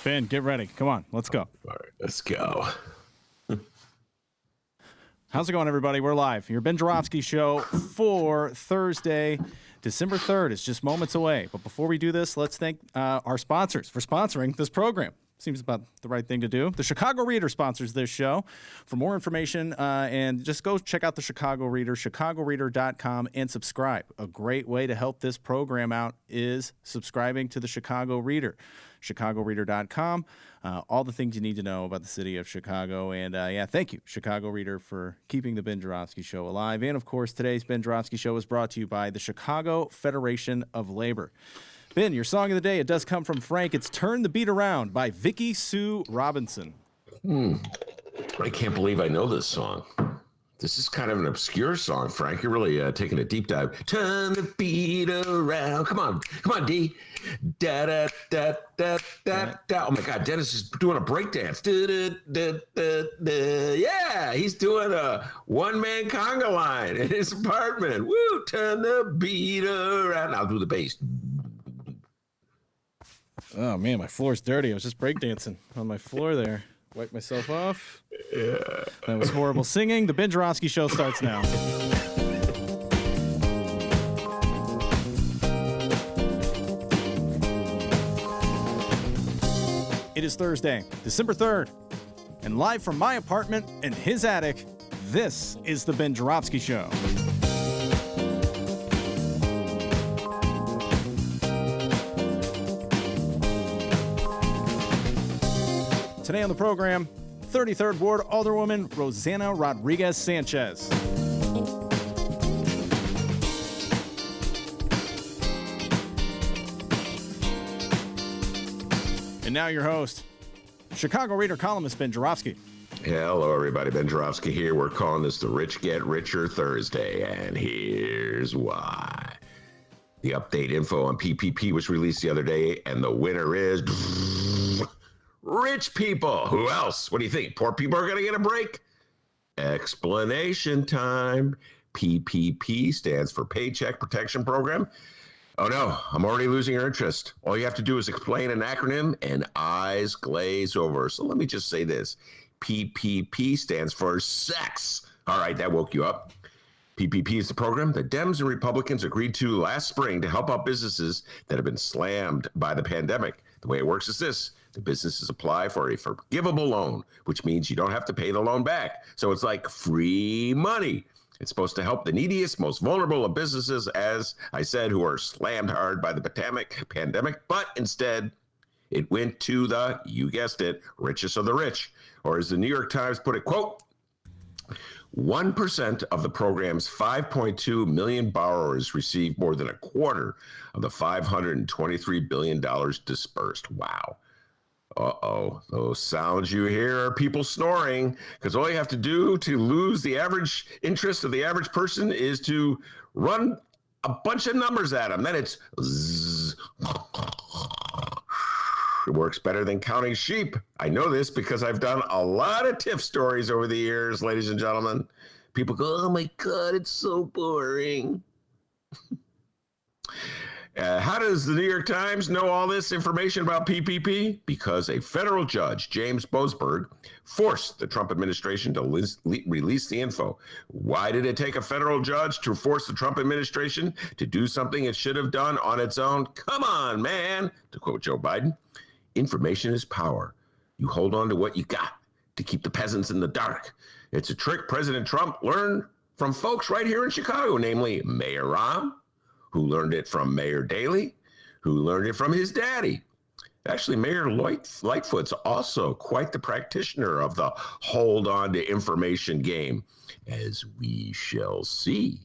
Ben, get ready. Come on, let's go. All right, let's go. How's it going, everybody? We're live. Your Ben Joravsky show for Thursday, December 3rd. It's just moments away. But before we do this, let's thank our sponsors for sponsoring this program. Seems about the right thing to do. The Chicago Reader sponsors this show. For more information, and just go check out the Chicago Reader, chicagoreader.com, and subscribe. A great way to help this program out is subscribing to the Chicago Reader, chicagoreader.com. All the things you need to know about the city of Chicago. And, thank you, Chicago Reader, for keeping the Ben Joravsky Show alive. And, of course, today's Ben Joravsky Show is brought to you by the Chicago Federation of Labor. Ben, your song of the day, it does come from Frank. It's Turn the Beat Around by Vicky Sue Robinson. I can't believe I know this song. This is kind of an obscure song, Frank. You're really taking a deep dive. Turn the beat around. Come on, D. Da da da da da da. Oh my God, Dennis is doing a breakdance. Da, da, da, da. Yeah, he's doing a one-man conga line in his apartment. Woo! Turn the beat around. I'll do the bass. Oh, man, my floor's dirty. I was just breakdancing on my floor there. Wipe myself off. Yeah. That was horrible singing. The Ben Joravsky Show starts now. It is Thursday, December 3rd, and live from my apartment in his attic, this is the Ben Joravsky Show. Today on the program, 33rd Ward Alderwoman Rossana Rodríguez-Sanchez. And now your host, Chicago Reader columnist Ben Joravsky. Hello, everybody. Ben Joravsky here. We're calling this the Rich Get Richer Thursday, and here's why. The update info on PPP was released the other day, and the winner is rich people. Who else? What do you think? Poor people are going to get a break? Explanation time. PPP stands for Paycheck Protection Program. Oh no, I'm already losing your interest. All you have to do is explain an acronym and eyes glaze over. So let me just say this. PPP stands for sex. All right, that woke you up. PPP is the program that Dems and Republicans agreed to last spring to help out businesses that have been slammed by the pandemic. The way it works is this. The businesses apply for a forgivable loan, which means you don't have to pay the loan back. So it's like free money. It's supposed to help the neediest, most vulnerable of businesses, as I said, who are slammed hard by the pandemic. But instead, it went to the, you guessed it, richest of the rich. Or as the New York Times put it, quote, 1% of the program's 5.2 million borrowers received more than a quarter of the $523 billion dispersed. Wow. Uh-oh, those sounds you hear are people snoring, because all you have to do to lose the average interest of the average person is to run a bunch of numbers at them. Then it's zzz. It works better than counting sheep. I know this because I've done a lot of TIF stories over the years, ladies and gentlemen. People go, oh my God, it's so boring. How does the New York Times know all this information about PPP? Because a federal judge, James Boasberg, forced the Trump administration to release the info. Why did it take a federal judge to force the Trump administration to do something it should have done on its own? Come on, man, to quote Joe Biden, information is power. You hold on to what you got to keep the peasants in the dark. It's a trick President Trump learned from folks right here in Chicago, namely Mayor Rahm, who learned it from Mayor Daley, who learned it from his daddy. Actually, Mayor Lightfoot's also quite the practitioner of the hold on to information game, as we shall see.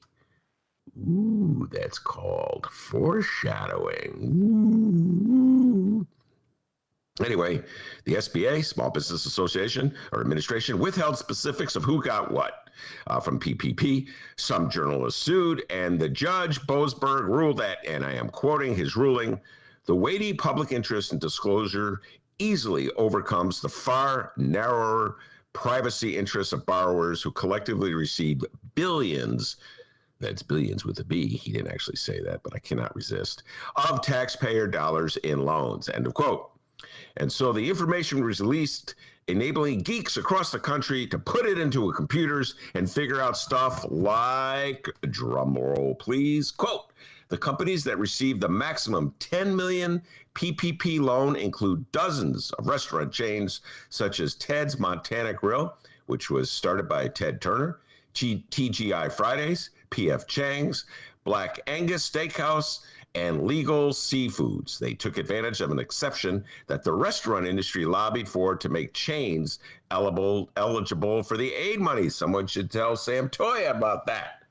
Ooh, that's called foreshadowing. Ooh. Anyway, the SBA, Small Business Association or Administration, withheld specifics of who got what from PPP. Some journalists sued, and the judge, Boasberg, ruled that, and I am quoting his ruling, the weighty public interest and disclosure easily overcomes the far narrower privacy interests of borrowers who collectively received billions. That's billions with a B. He didn't actually say that, but I cannot resist. Of taxpayer dollars in loans. End of quote. And so the information was released, enabling geeks across the country to put it into computers and figure out stuff like, drum roll please, quote, the companies that received the maximum 10 million PPP loan include dozens of restaurant chains such as Ted's Montana Grill, which was started by Ted Turner, TGI Fridays, PF Chang's, Black Angus Steakhouse, and Legal Seafoods. They took advantage of an exception that the restaurant industry lobbied for to make chains eligible for the aid money. Someone should tell Sam Toya about that.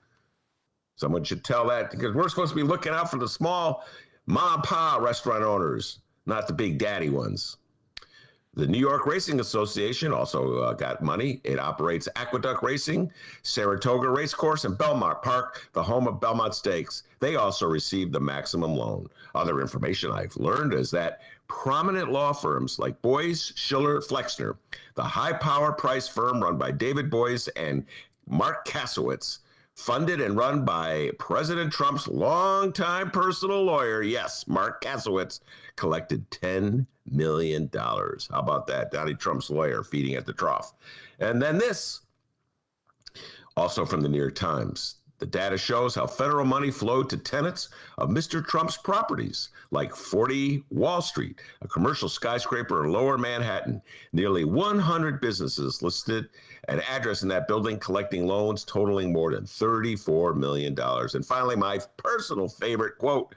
Someone should tell that, because we're supposed to be looking out for the small mom and pop restaurant owners, not the big daddy ones. The New York Racing Association also got money. It operates Aqueduct Racing, Saratoga Racecourse, and Belmont Park, the home of Belmont Stakes. They also received the maximum loan. Other information I've learned is that prominent law firms like Boyce, Schiller, Flexner, the high-power price firm run by David Boyce and Mark Kasowitz, funded and run by President Trump's longtime personal lawyer, yes, Mark Kasowitz, collected $10 million. How about that? Donald Trump's lawyer feeding at the trough. And then this, also from the New York Times. The data shows how federal money flowed to tenants of Mr. Trump's properties, like 40 Wall Street, a commercial skyscraper in Lower Manhattan. Nearly 100 businesses listed an address in that building, collecting loans totaling more than $34 million. And finally, my personal favorite quote: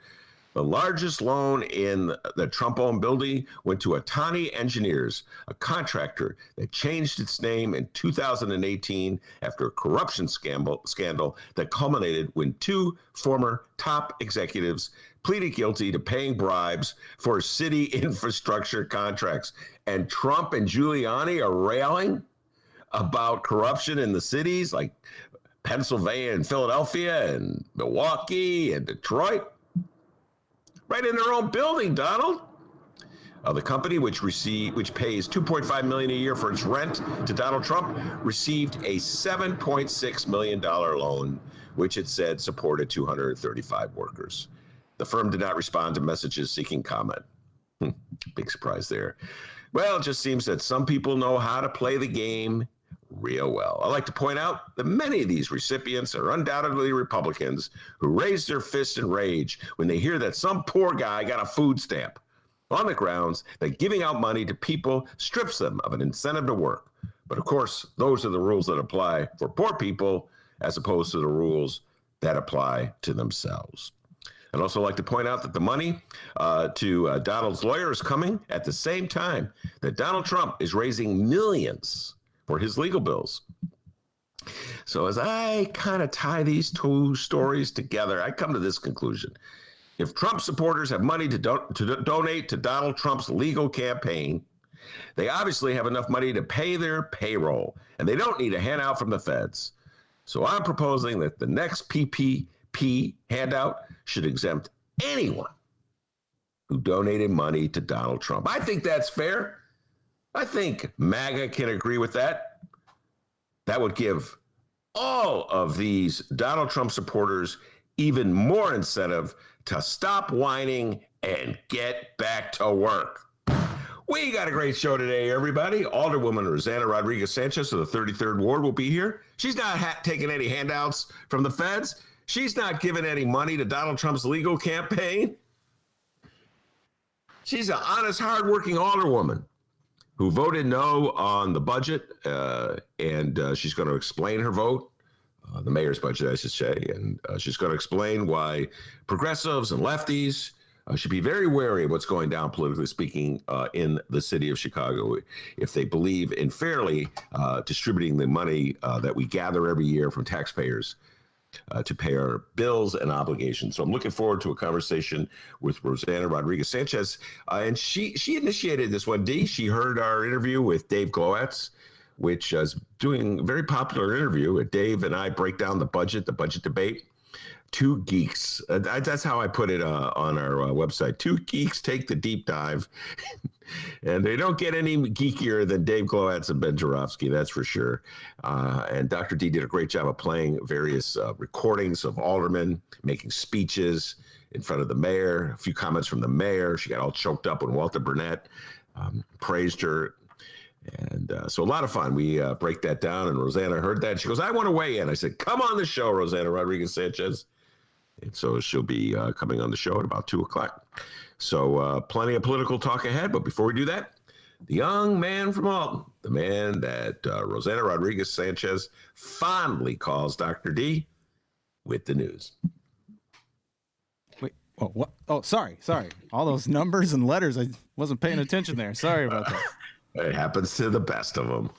the largest loan in the Trump-owned building went to Atani Engineers, a contractor that changed its name in 2018 after a corruption scandal that culminated when two former top executives pleaded guilty to paying bribes for city infrastructure contracts. And Trump and Giuliani are railing about corruption in the cities like Pennsylvania and Philadelphia and Milwaukee and Detroit. Right in their own building, Donald. The company, which pays $2.5 million a year for its rent to Donald Trump, received a $7.6 million loan, which it said supported 235 workers. The firm did not respond to messages seeking comment. Big surprise there. Well, it just seems that some people know how to play the game real well. I like to point out that many of these recipients are undoubtedly Republicans who raise their fists in rage when they hear that some poor guy got a food stamp, on the grounds that giving out money to people strips them of an incentive to work. But of course, those are the rules that apply for poor people as opposed to the rules that apply to themselves. I'd also like to point out that the money to Donald's lawyer is coming at the same time that Donald Trump is raising millions for his legal bills. So as I kind of tie these two stories together, I come to this conclusion. If Trump supporters have money to donate to Donald Trump's legal campaign, they obviously have enough money to pay their payroll, and they don't need a handout from the feds. So I'm proposing that the next PPP handout should exempt anyone who donated money to Donald Trump. I think that's fair. I think MAGA can agree with that. That would give all of these Donald Trump supporters even more incentive to stop whining and get back to work. We got a great show today, everybody. Alderwoman Rossana Rodríguez-Sanchez of the 33rd Ward will be here. She's not taking any handouts from the feds. She's not giving any money to Donald Trump's legal campaign. She's an honest, hardworking alderwoman who voted no on the budget, and she's going to explain her vote, the mayor's budget, I should say, and she's going to explain why progressives and lefties should be very wary of what's going down, politically speaking, in the city of Chicago, if they believe in fairly distributing the money that we gather every year from taxpayers to pay our bills and obligations. So I'm looking forward to a conversation with Rossana Rodríguez-Sanchez. And she initiated this one, D. She heard our interview with Dave Glowacz, which is doing a very popular interview. Dave and I break down the budget debate. Two geeks. That's how I put it on our website. Two geeks take the deep dive. And they don't get any geekier than Dave Glowacz and Ben Joravsky, that's for sure. And Dr. D did a great job of playing various recordings of aldermen making speeches in front of the mayor, a few comments from the mayor. She got all choked up when Walter Burnett praised her. And so a lot of fun. We break that down, and Rossana heard that. She goes, I want to weigh in. I said, come on the show, Rossana Rodríguez-Sanchez. And so she'll be coming on the show at about 2 o'clock. So plenty of political talk ahead. But before we do that, the young man from Alton, the man that Rossana Rodríguez-Sanchez fondly calls Dr. D, with the news. Wait, oh, what? Oh, sorry. All those numbers and letters, I wasn't paying attention there. Sorry about that. It happens to the best of them.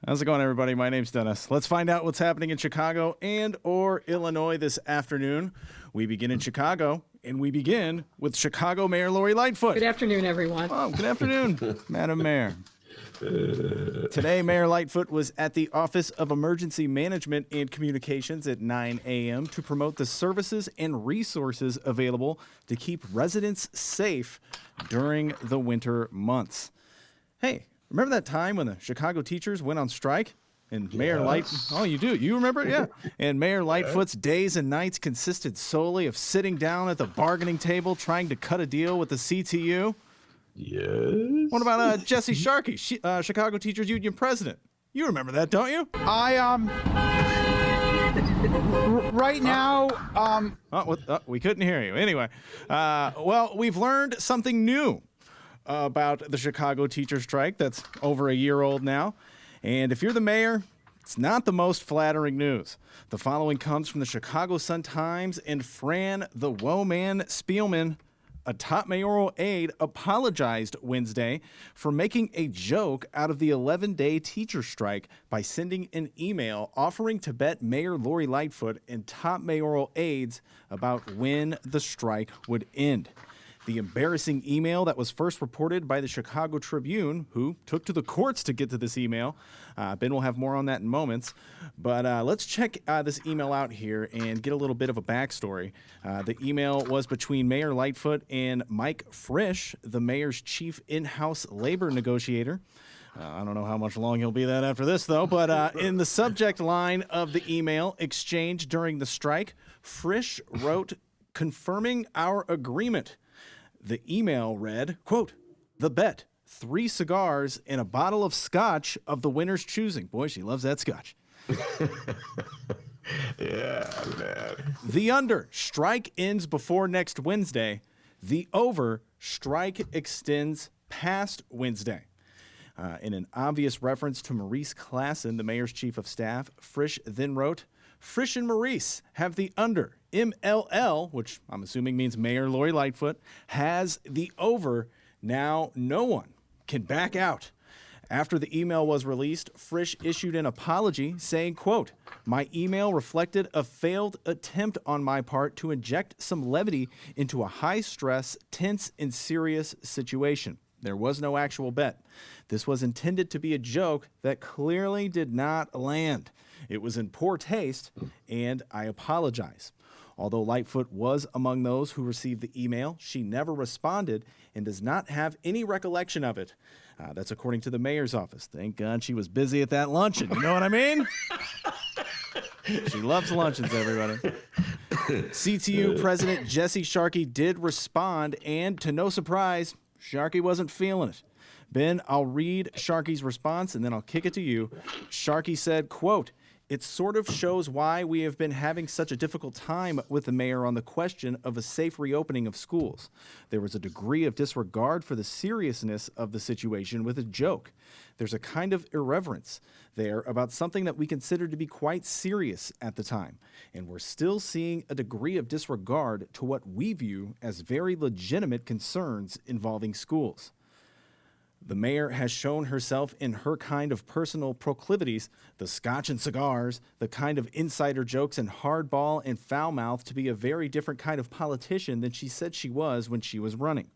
How's it going, everybody? My name's Dennis. Let's find out what's happening in Chicago and or Illinois this afternoon. We begin in Chicago, and we begin with Chicago Mayor Lori Lightfoot. Good afternoon, everyone. Oh, good afternoon, Madam Mayor. Today, Mayor Lightfoot was at the Office of Emergency Management and Communications at 9 a.m. to promote the services and resources available to keep residents safe during the winter months. Hey, remember that time when the Chicago teachers went on strike? And Mayor oh, you do? You remember it? Yeah. And Mayor Lightfoot's days and nights consisted solely of sitting down at the bargaining table trying to cut a deal with the CTU? Yes. What about Jesse Sharkey, Chicago Teachers Union president? You remember that, don't you? Right now, we couldn't hear you. Anyway, well, we've learned something new about the Chicago teacher strike that's over a year old now. And if you're the mayor, it's not the most flattering news. The following comes from the Chicago Sun-Times, and Fran the Woman Spielman, a top mayoral aide, apologized Wednesday for making a joke out of the 11-day teacher strike by sending an email offering to bet Mayor Lori Lightfoot and top mayoral aides about when the strike would end. The embarrassing email that was first reported by the Chicago Tribune, who took to the courts to get to this email. Ben will have more on that in moments. But let's check this email out here and get a little bit of a backstory. The email was between Mayor Lightfoot and Mike Frisch, the mayor's chief in-house labor negotiator. I don't know how much long he'll be that after this, though. But in the subject line of the email exchanged during the strike, Frisch wrote, confirming our agreement. The email read, quote, the bet, 3 cigars and a bottle of scotch of the winner's choosing. Boy, she loves that scotch. Yeah, man. The under, strike ends before next Wednesday. The over, strike extends past Wednesday. In an obvious reference to Maurice Klassen, the mayor's chief of staff, Frisch then wrote, Frisch and Maurice have the under. MLL, which I'm assuming means Mayor Lori Lightfoot, has the over. Now no one can back out. After the email was released, Frisch issued an apology saying, quote, my email reflected a failed attempt on my part to inject some levity into a high-stress, tense, and serious situation. There was no actual bet. This was intended to be a joke that clearly did not land. It was in poor taste, and I apologize. Although Lightfoot was among those who received the email, she never responded and does not have any recollection of it. That's according to the mayor's office. Thank God she was busy at that luncheon. You know what I mean? She loves luncheons, everybody. CTU President Jesse Sharkey did respond, and to no surprise, Sharkey wasn't feeling it. Ben, I'll read Sharkey's response, and then I'll kick it to you. Sharkey said, quote, it sort of shows why we have been having such a difficult time with the mayor on the question of a safe reopening of schools. There was a degree of disregard for the seriousness of the situation with a joke. There's a kind of irreverence there about something that we considered to be quite serious at the time. And we're still seeing a degree of disregard to what we view as very legitimate concerns involving schools. The mayor has shown herself in her kind of personal proclivities, the scotch and cigars, the kind of insider jokes and hardball and foul mouth, to be a very different kind of politician than she said she was when she was running.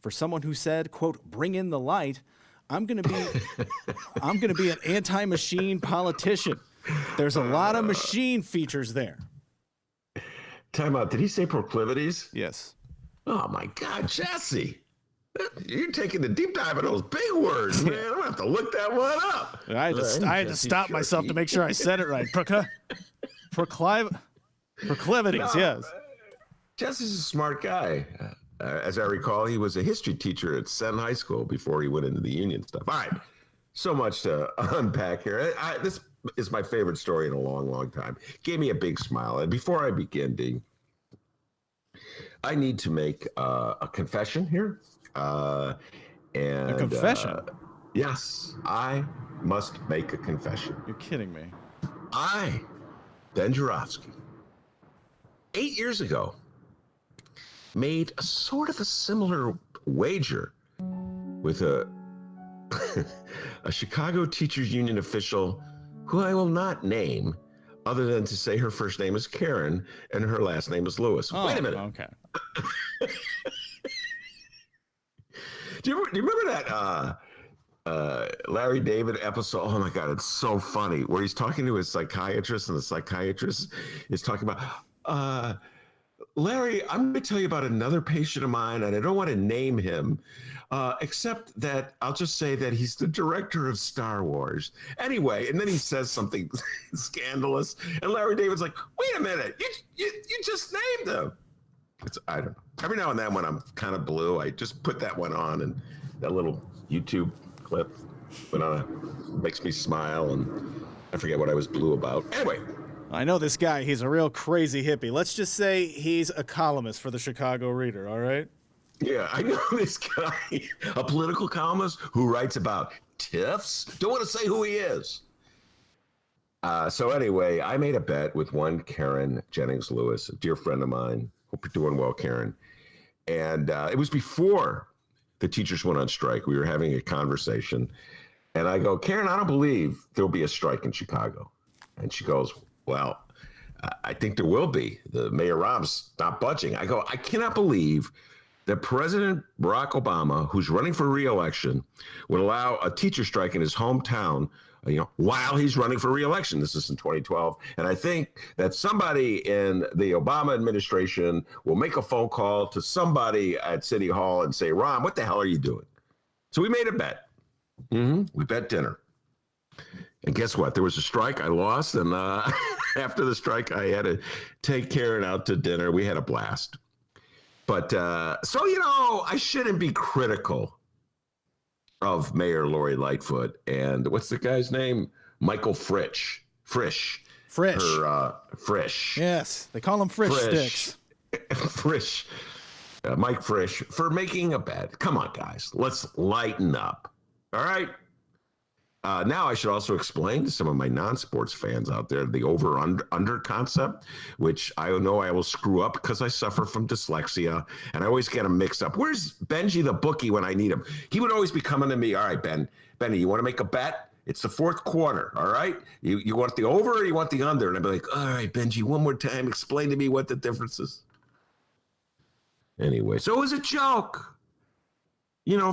For someone who said, quote, bring in the light, I'm going to be an anti-machine politician. There's a lot of machine features there. Time out. Did he say proclivities? Yes. Oh, my God, Jesse. You're taking the deep dive of those big words, man. I'm going to have to look that one up. I had to stop myself to make sure I said it right. Proclivities, yes. Jesse's a smart guy. As I recall, he was a history teacher at Senn High School before he went into the union stuff. All right, so much to unpack here. This is my favorite story in a long, long time. Gave me a big smile. And before I begin, Dee, I need to make a confession here. A confession? Yes, I must make a confession. You're kidding me. I, Ben Joravsky, 8 years ago, made a sort of a similar wager with a Chicago Teachers Union official who I will not name, other than to say her first name is Karen and her last name is Lewis. Oh, wait a minute. Okay. Do you remember that Larry David episode? Oh my God, it's so funny. Where he's talking to his psychiatrist, and the psychiatrist is talking about, Larry, I'm going to tell you about another patient of mine, and I don't want to name him, except that I'll just say that he's the director of Star Wars. Anyway, and then he says something scandalous, and Larry David's like, wait a minute, you just named him. I don't know. Every now and then when I'm kind of blue, I just put that one on, and that little YouTube clip makes me smile, and I forget what I was blue about. Anyway. I know this guy. He's a real crazy hippie. Let's just say he's a columnist for the Chicago Reader, all right? Yeah, I know this guy, a political columnist who writes about TIFs. Don't want to say who he is. So anyway, I made a bet with one Karen Jennings Lewis, a dear friend of mine. Hope you're doing well, Karen. And it was before the teachers went on strike. We were having a conversation. And I go, Karen, I don't believe there'll be a strike in Chicago. And she goes, well, I think there will be. The Mayor Rob's not budging. I go, I cannot believe that President Barack Obama, who's running for re-election, would allow a teacher strike in his hometown, while he's running for re-election. This is in 2012. And I think that somebody in the Obama administration will make a phone call to somebody at City Hall and say, Ron, what the hell are you doing? So we made a bet. We bet dinner. And guess what? There was a strike. I lost. And after the strike, I had to take Karen out to dinner. We had a blast. But so, I shouldn't be critical of Mayor Lori Lightfoot. And what's the guy's name? Michael Frisch. Frisch. Yes. They call him Frisch Sticks. Frisch. Mike Frisch for making a bet. Come on, guys. Let's lighten up. All right. Now I should also explain to some of my non-sports fans out there the over-under concept, which I know I will screw up because I suffer from dyslexia, and I always get them mixed up. Where's Benji the bookie when I need him? He would always be coming to me, all right, Benny, you want to make a bet? It's the fourth quarter, all right? You want the over or you want the under? And I'd be like, all right, Benji, one more time, explain to me what the difference is. Anyway, so it was a joke.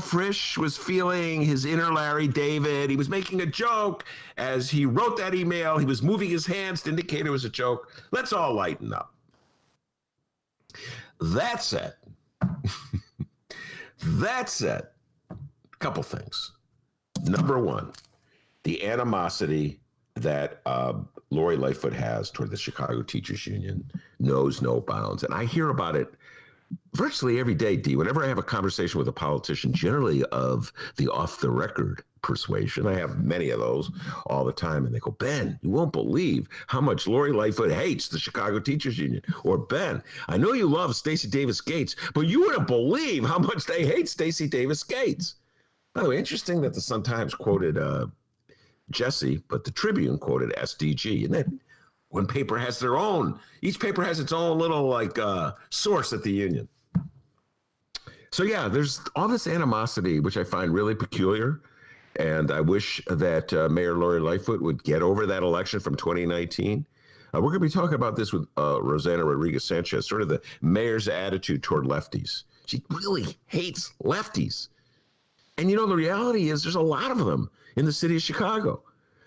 Frisch was feeling his inner Larry David. He was making a joke. As he wrote that email, he was moving his hands to indicate it was a joke. Let's all lighten up. That said, a couple things. Number one, the animosity that Lori Lightfoot has toward the Chicago Teachers Union knows no bounds. And I hear about it virtually every day, D. Whenever I have a conversation with a politician, generally of the off-the-record persuasion, I have many of those all the time, and they go, Ben, you won't believe how much Lori Lightfoot hates the Chicago Teachers Union. Or, Ben, I know you love Stacey Davis Gates, but you wouldn't believe how much they hate Stacey Davis Gates. By the way, interesting that the Sun-Times quoted Jesse, but the Tribune quoted SDG, and then one paper has their own. Each paper has its own little source at the union. So yeah, there's all this animosity, which I find really peculiar. And I wish that Mayor Lori Lightfoot would get over that election from 2019. We're going to be talking about this with Rossana Rodríguez-Sanchez, sort of the mayor's attitude toward lefties. She really hates lefties. And the reality is there's a lot of them in the city of Chicago.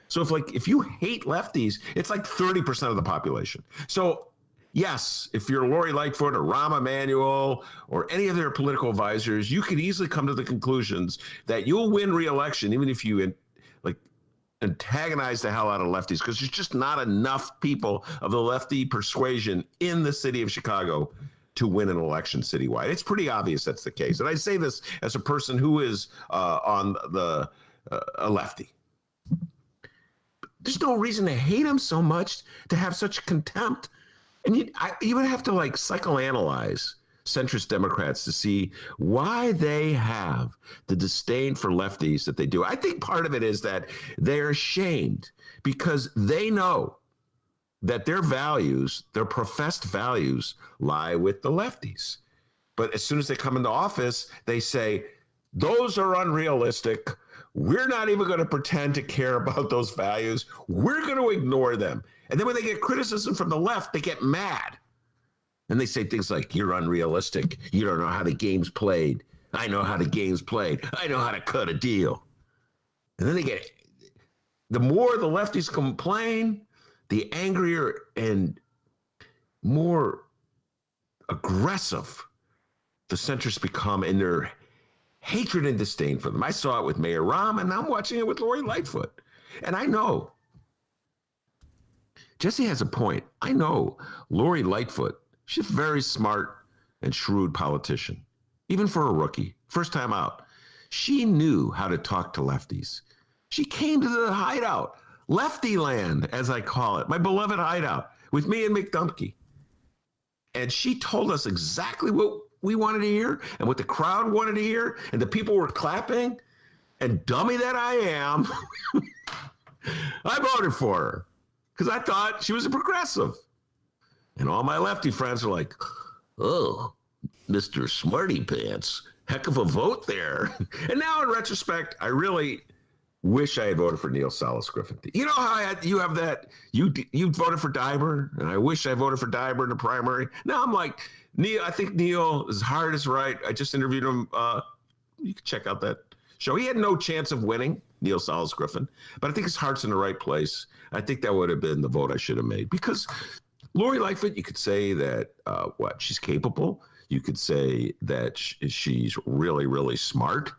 So if you hate lefties, it's like 30% of the population. So yes, if you're Lori Lightfoot or Rahm Emanuel or any of their political advisors, you could easily come to the conclusions that you'll win re-election even if you antagonize the hell out of lefties, because there's just not enough people of the lefty persuasion in the city of Chicago to win an election citywide. It's pretty obvious that's the case. And I say this as a person who is on the a lefty. There's no reason to hate him so much, to have such contempt. And you would have to like psychoanalyze centrist Democrats to see why they have the disdain for lefties that they do. I think part of it is that they're ashamed because they know that their values, their professed values, lie with the lefties. But as soon as they come into office, they say, those are unrealistic. We're not even going to pretend to care about those values. We're going to ignore them. And then when they get criticism from the left, they get mad. And they say things like, you're unrealistic. You don't know how the game's played. I know how the game's played. I know how to cut a deal. And then the more the lefties complain, the angrier and more aggressive the centrists become in their hatred and disdain for them. I saw it with Mayor Rahm, and I'm watching it with Lori Lightfoot. And I know, Jesse has a point. I know Lori Lightfoot, she's a very smart and shrewd politician, even for a rookie, first time out. She knew how to talk to lefties. She came to the hideout, Lefty Land, as I call it, my beloved hideout, with me and McDumpke. And she told us exactly what we wanted to hear and what the crowd wanted to hear, and the people were clapping. And dummy that I am, I voted for her because I thought she was a progressive. And all my lefty friends were like, oh, Mr. Smarty Pants, heck of a vote there. And now in retrospect, I really wish I had voted for Neil Salas Griffin. You know how you have that, you voted for Diber, and I wish I voted for Diber in the primary. Now I'm like, Neil, I think Neil, his heart is right. I just interviewed him. You can check out that show. He had no chance of winning, Neil Salas Griffin, but I think his heart's in the right place. I think that would have been the vote I should have made, because Lori Lightfoot, you could say that, she's capable. You could say that she's really, really smart.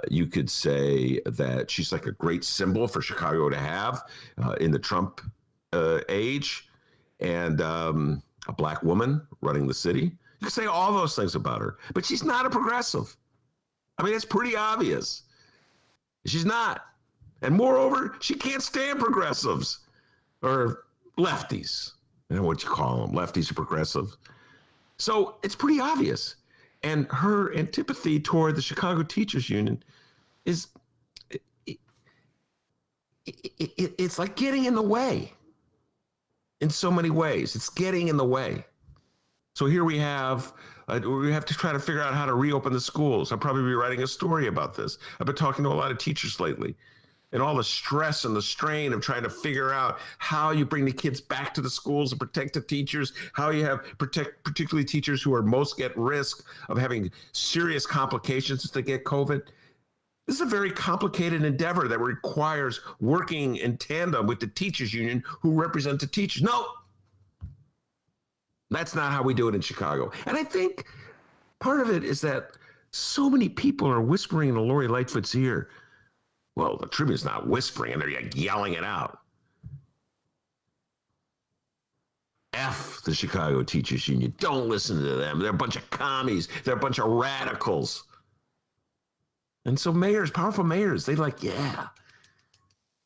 You could say that she's like a great symbol for Chicago to have in the Trump age, and a black woman running the city. You could say all those things about her, but she's not a progressive. I mean, it's pretty obvious. She's not. And moreover, she can't stand progressives or lefties. I don't know what you call them, lefties or progressives. So it's pretty obvious. And her antipathy toward the Chicago Teachers Union is, it's like getting in the way in so many ways. It's getting in the way. So here we have to try to figure out how to reopen the schools. I'll probably be writing a story about this. I've been talking to a lot of teachers lately, and all the stress and the strain of trying to figure out how you bring the kids back to the schools and protect the teachers, how you protect particularly teachers who are most at risk of having serious complications if they get COVID. This is a very complicated endeavor that requires working in tandem with the teachers union who represent the teachers. No, that's not how we do it in Chicago. And I think part of it is that so many people are whispering in Lori Lightfoot's ear. Well, the Tribune's not whispering, and they're like yelling it out. F the Chicago Teachers Union. Don't listen to them. They're a bunch of commies. They're a bunch of radicals. And so mayors, powerful mayors, they like, yeah,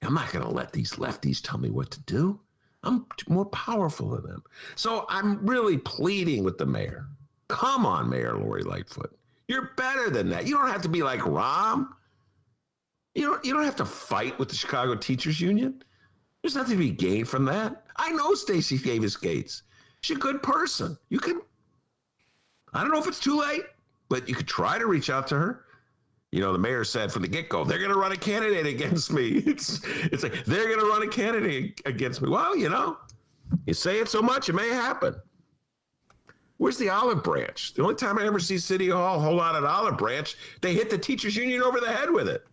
I'm not going to let these lefties tell me what to do. I'm more powerful than them. So I'm really pleading with the mayor. Come on, Mayor Lori Lightfoot. You're better than that. You don't have to be like Rahm. You don't have to fight with the Chicago Teachers Union. There's nothing to be gained from that. I know Stacey Davis Gates. She's a good person. I don't know if it's too late, but you could try to reach out to her. You know, the mayor said from the get-go, they're going to run a candidate against me. It's like, they're going to run a candidate against me. Well, you know, you say it so much, it may happen. Where's the olive branch? The only time I ever see City Hall hold out an olive branch, they hit the teachers union over the head with it.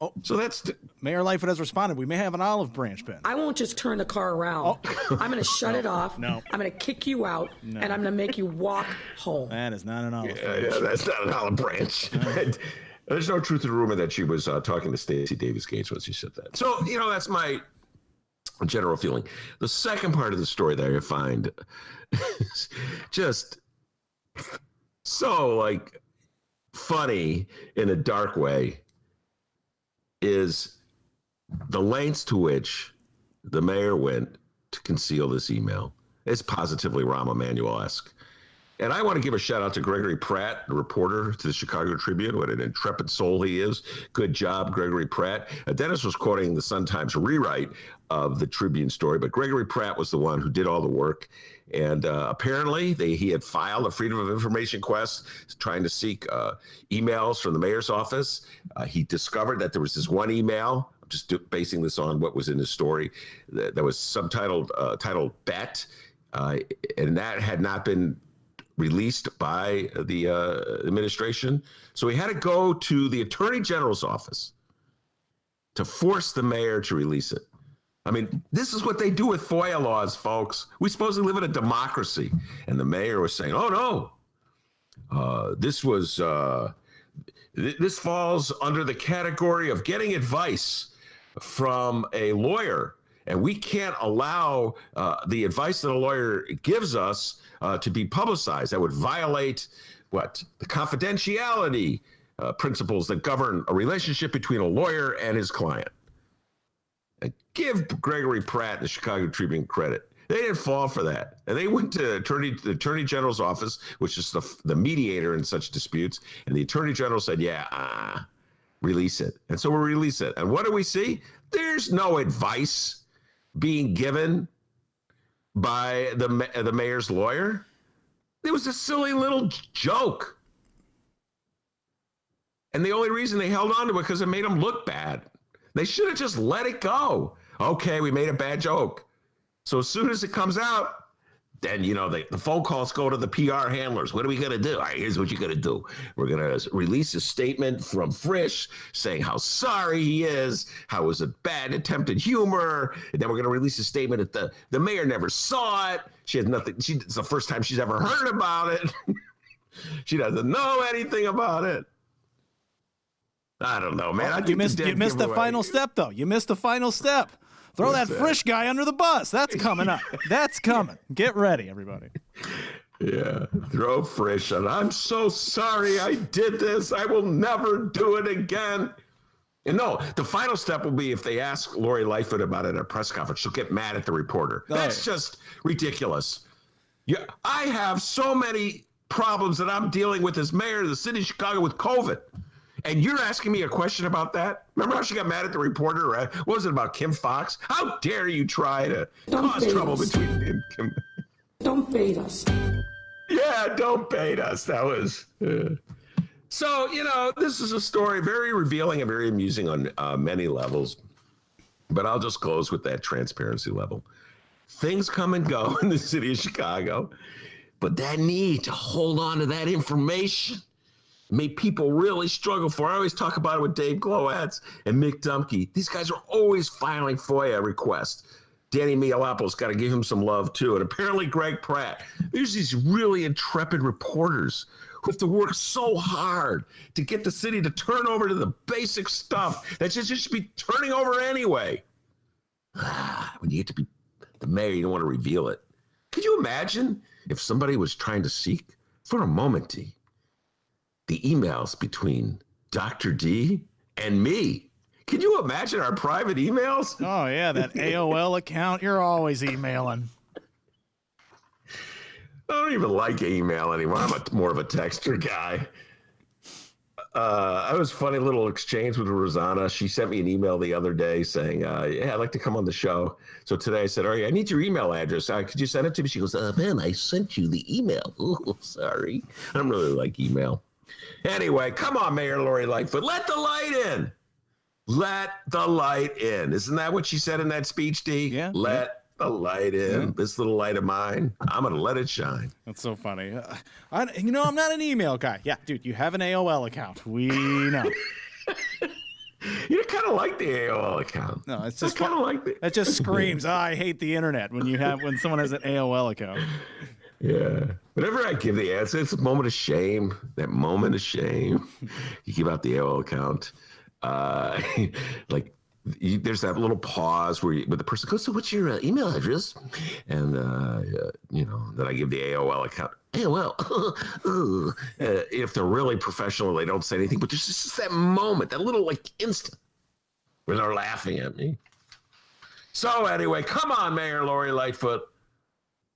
Oh, so that's Mayor Lightfoot has responded. We may have an olive branch, Ben. I won't just turn the car around. Oh. I'm going to shut it off. No. I'm going to kick you out, and I'm going to make you walk home. That is not an olive branch. Yeah, that's not an olive branch. There's no truth to the rumor that she was talking to Stacey Davis Gates when she said that. So, you know, that's my general feeling. The second part of the story that I find is just so like funny in a dark way is the lengths to which the mayor went to conceal this email. It's positively Rahm Emanuel-esque. And I want to give a shout out to Gregory Pratt, the reporter to the Chicago Tribune. What an intrepid soul he is. Good job, Gregory Pratt. Dennis was quoting the Sun-Times rewrite of the Tribune story, but Gregory Pratt was the one who did all the work. And apparently he had filed a Freedom of Information request trying to seek emails from the mayor's office. He discovered that there was this one email, I'm just basing this on what was in his story, that was subtitled titled Bet, and that had not been released by the administration. So he had to go to the Attorney General's office to force the mayor to release it. I mean, this is what they do with FOIA laws, folks. We supposedly live in a democracy. And the mayor was saying, oh, no, this falls under the category of getting advice from a lawyer. And we can't allow the advice that a lawyer gives us to be publicized. That would violate the confidentiality principles that govern a relationship between a lawyer and his client. And give Gregory Pratt and the Chicago Tribune credit. They didn't fall for that. And they went to the Attorney General's office, which is the mediator in such disputes. And the Attorney General said, release it. And so we release it. And what do we see? There's no advice being given by the mayor's lawyer. It was a silly little joke. And the only reason they held on to it because it made them look bad. They should have just let it go. Okay, we made a bad joke. So as soon as it comes out, then, the phone calls go to the PR handlers. What are we going to do? All right, here's what you're going to do. We're going to release a statement from Frisch saying how sorry he is, how it was a bad attempt at humor. And then we're going to release a statement that the mayor never saw it. She has nothing. It's the first time she's ever heard about it. She doesn't know anything about it. I don't know, man. You missed the final step, though. You missed the final step. Throw that Frisch guy under the bus. That's coming up. That's coming. Get ready, everybody. Yeah, throw Frisch. And I'm so sorry I did this. I will never do it again. And no, the final step will be if they ask Lori Lightfoot about it at a press conference, she'll get mad at the reporter. That's just ridiculous. Yeah, I have so many problems that I'm dealing with as mayor of the city of Chicago with COVID. And you're asking me a question about that? Remember how she got mad at the reporter? Right? What was it about Kim Fox? How dare you try to cause trouble between him and Kim? Don't bait us. Yeah, don't bait us. That was... So, this is a story very revealing and very amusing on many levels. But I'll just close with that transparency level. Things come and go in the city of Chicago. But that need to hold on to that information made people really struggle for. I always talk about it with Dave Glowatz and Mick Dumke. These guys are always filing FOIA requests. Danny Mialopoulos, got to give him some love too. And apparently Greg Pratt. There's these really intrepid reporters who have to work so hard to get the city to turn over to the basic stuff that just should be turning over anyway. When you get to be the mayor, you don't want to reveal it. Could you imagine if somebody was trying to seek, for a moment, D, the emails between Dr. D and me? Can you imagine our private emails? Oh, yeah, that AOL account. You're always emailing. I don't even like email anymore. I'm more of a texter guy. I was a funny little exchange with Rossana. She sent me an email the other day saying, yeah, I'd like to come on the show. So today I said, all right, I need your email address. Could you send it to me? She goes, man, I sent you the email. Ooh, sorry. I don't really like email. Anyway, come on, Mayor Lori Lightfoot. Let the light in. Let the light in. Isn't that what she said in that speech, D? Yeah. Let the light in. Yeah. This little light of mine, I'm going to let it shine. That's so funny. I'm not an email guy. Yeah, dude, you have an AOL account. We know. You kind of like the AOL account. No, it's just kind of like the... That just screams, I hate the internet when someone has an AOL account. Yeah. Whenever I give the answer, it's a moment of shame. That moment of shame. You give out the AOL account. Like there's that little pause where the person goes, so what's your email address? And, then I give the AOL account. AOL. If they're really professional, they don't say anything. But there's just that moment, that little instant where they're laughing at me. So anyway, come on, Mayor Lori Lightfoot.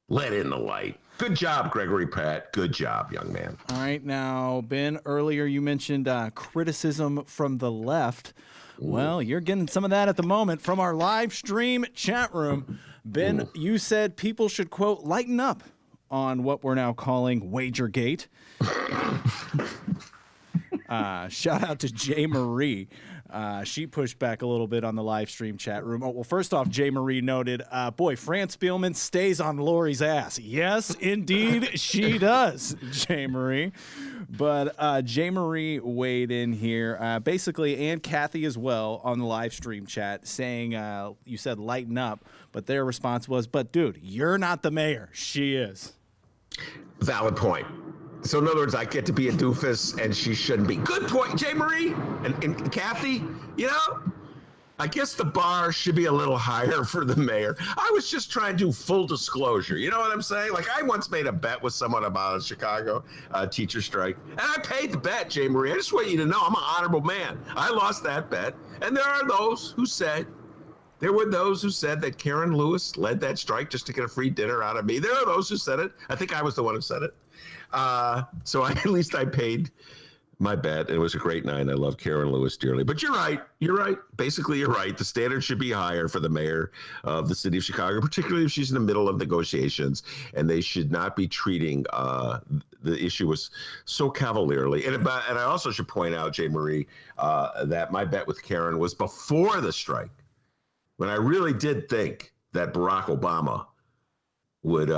Let in the light. Good job, Gregory Pratt. Good job, young man. All right. Now, Ben, earlier you mentioned criticism from the left. Well, you're getting some of that at the moment from our live stream chat room. Ben, you said people should, quote, lighten up on what we're now calling Wagergate. Shout out to Jay Marie. She pushed back a little bit on the live stream chat room. Oh, well, first off, Jay Marie noted, boy, Fran Spielman stays on Lori's ass. Yes, indeed, she does, Jay Marie. But Jay Marie weighed in here, basically, and Kathy as well, on the live stream chat, saying, you said lighten up, but their response was, but dude, you're not the mayor. She is. Valid point. So in other words, I get to be a doofus and she shouldn't be. Good point, Jay Marie and Kathy. I guess the bar should be a little higher for the mayor. I was just trying to do full disclosure. You know what I'm saying? Like, I once made a bet with someone about a Chicago teacher strike, and I paid the bet, Jay Marie. I just want you to know I'm an honorable man. I lost that bet. And there were those who said that Karen Lewis led that strike just to get a free dinner out of me. There are those who said it. I think I was the one who said it. So at least I paid my bet. It was a great night. I love Karen Lewis dearly. But you're right. Basically, you're right. The standard should be higher for the mayor of the city of Chicago, particularly if she's in the middle of negotiations, and they should not be treating the issue was so cavalierly. And I also should point out, Jay Marie, that my bet with Karen was before the strike, when I really did think that Barack Obama would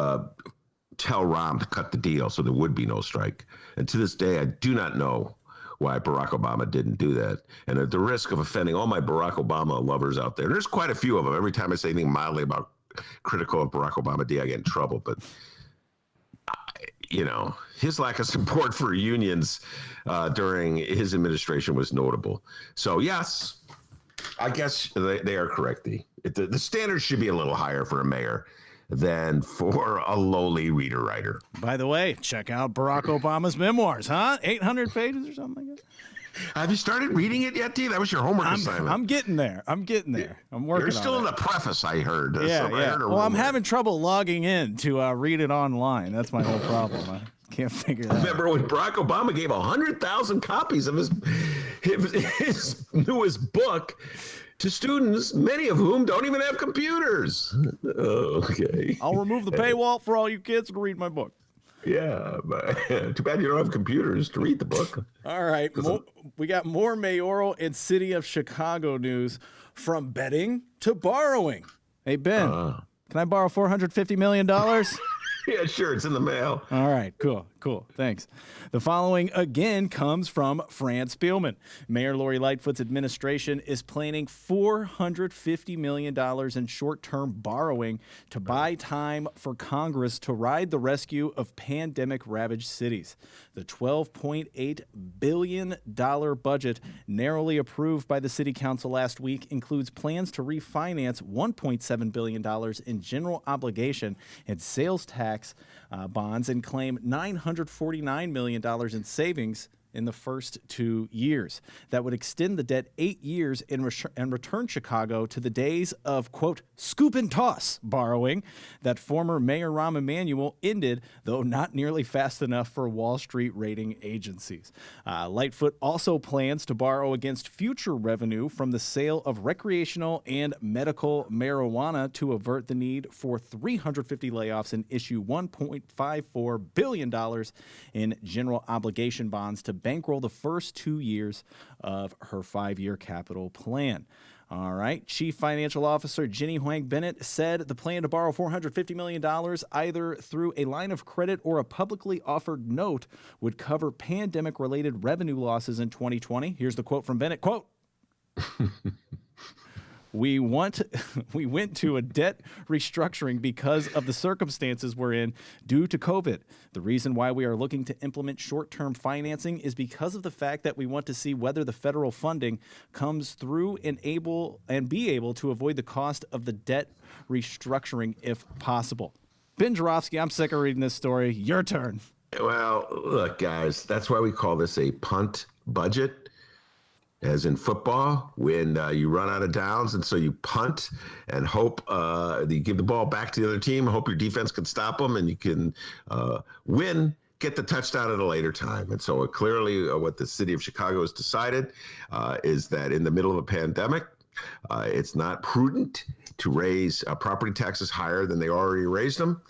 tell Rahm to cut the deal so there would be no strike. And to this day, I do not know why Barack Obama didn't do that. And at the risk of offending all my Barack Obama lovers out there, there's quite a few of them. Every time I say anything mildly about critical of Barack Obama, I get in trouble. But, his lack of support for unions during his administration was notable. So, yes, I guess they are correct. The standards should be a little higher for a mayor than for a lowly reader-writer. By the way, check out Barack Obama's memoirs, huh? 800 pages or something like that. Have you started reading it yet, T? That was your homework assignment. I'm getting there. I'm working on it. You're still in the preface, I heard. Yeah. Well, I'm having trouble logging in to read it online. That's my whole problem. I can't figure that out. Remember when Barack Obama gave 100,000 copies of his newest book to students, many of whom don't even have computers. Okay. I'll remove the paywall for all you kids to read my book. Yeah, but too bad you don't have computers to read the book. All right. We got more mayoral and city of Chicago news, from betting to borrowing. Hey, Ben, can I borrow $450 million? Yeah, sure. It's in the mail. All right. Cool. Thanks. The following again comes from Fran Spielman. Mayor Lori Lightfoot's administration is planning $450 million in short-term borrowing to buy time for Congress to ride the rescue of pandemic-ravaged cities. The $12.8 billion budget, narrowly approved by the City Council last week, includes plans to refinance $1.7 billion in general obligation and sales tax bonds and claim $949 million in savings in the first 2 years. That would extend the debt 8 years and return Chicago to the days of, quote, scoop and toss borrowing that former Mayor Rahm Emanuel ended, though not nearly fast enough for Wall Street rating agencies. Lightfoot also plans to borrow against future revenue from the sale of recreational and medical marijuana to avert the need for 350 layoffs and issue $1.54 billion in general obligation bonds to bankroll the first 2 years of her 5-year capital plan. All right. Chief Financial Officer Jenny Huang Bennett said the plan to borrow $450 million either through a line of credit or a publicly offered note would cover pandemic-related revenue losses in 2020. Here's the quote from Bennett, quote, We went to a debt restructuring because of the circumstances we're in due to COVID. The reason why we are looking to implement short-term financing is because of the fact that we want to see whether the federal funding comes through and be able to avoid the cost of the debt restructuring if possible. Ben Joravsky, I'm sick of reading this story. Your turn. Well, look, guys, that's why we call this a punt budget. As in football, when you run out of downs, and so you punt and hope you give the ball back to the other team, hope your defense can stop them, and you can win, get the touchdown at a later time. And so clearly what the city of Chicago has decided is that in the middle of a pandemic, it's not prudent to raise property taxes higher than they already raised them,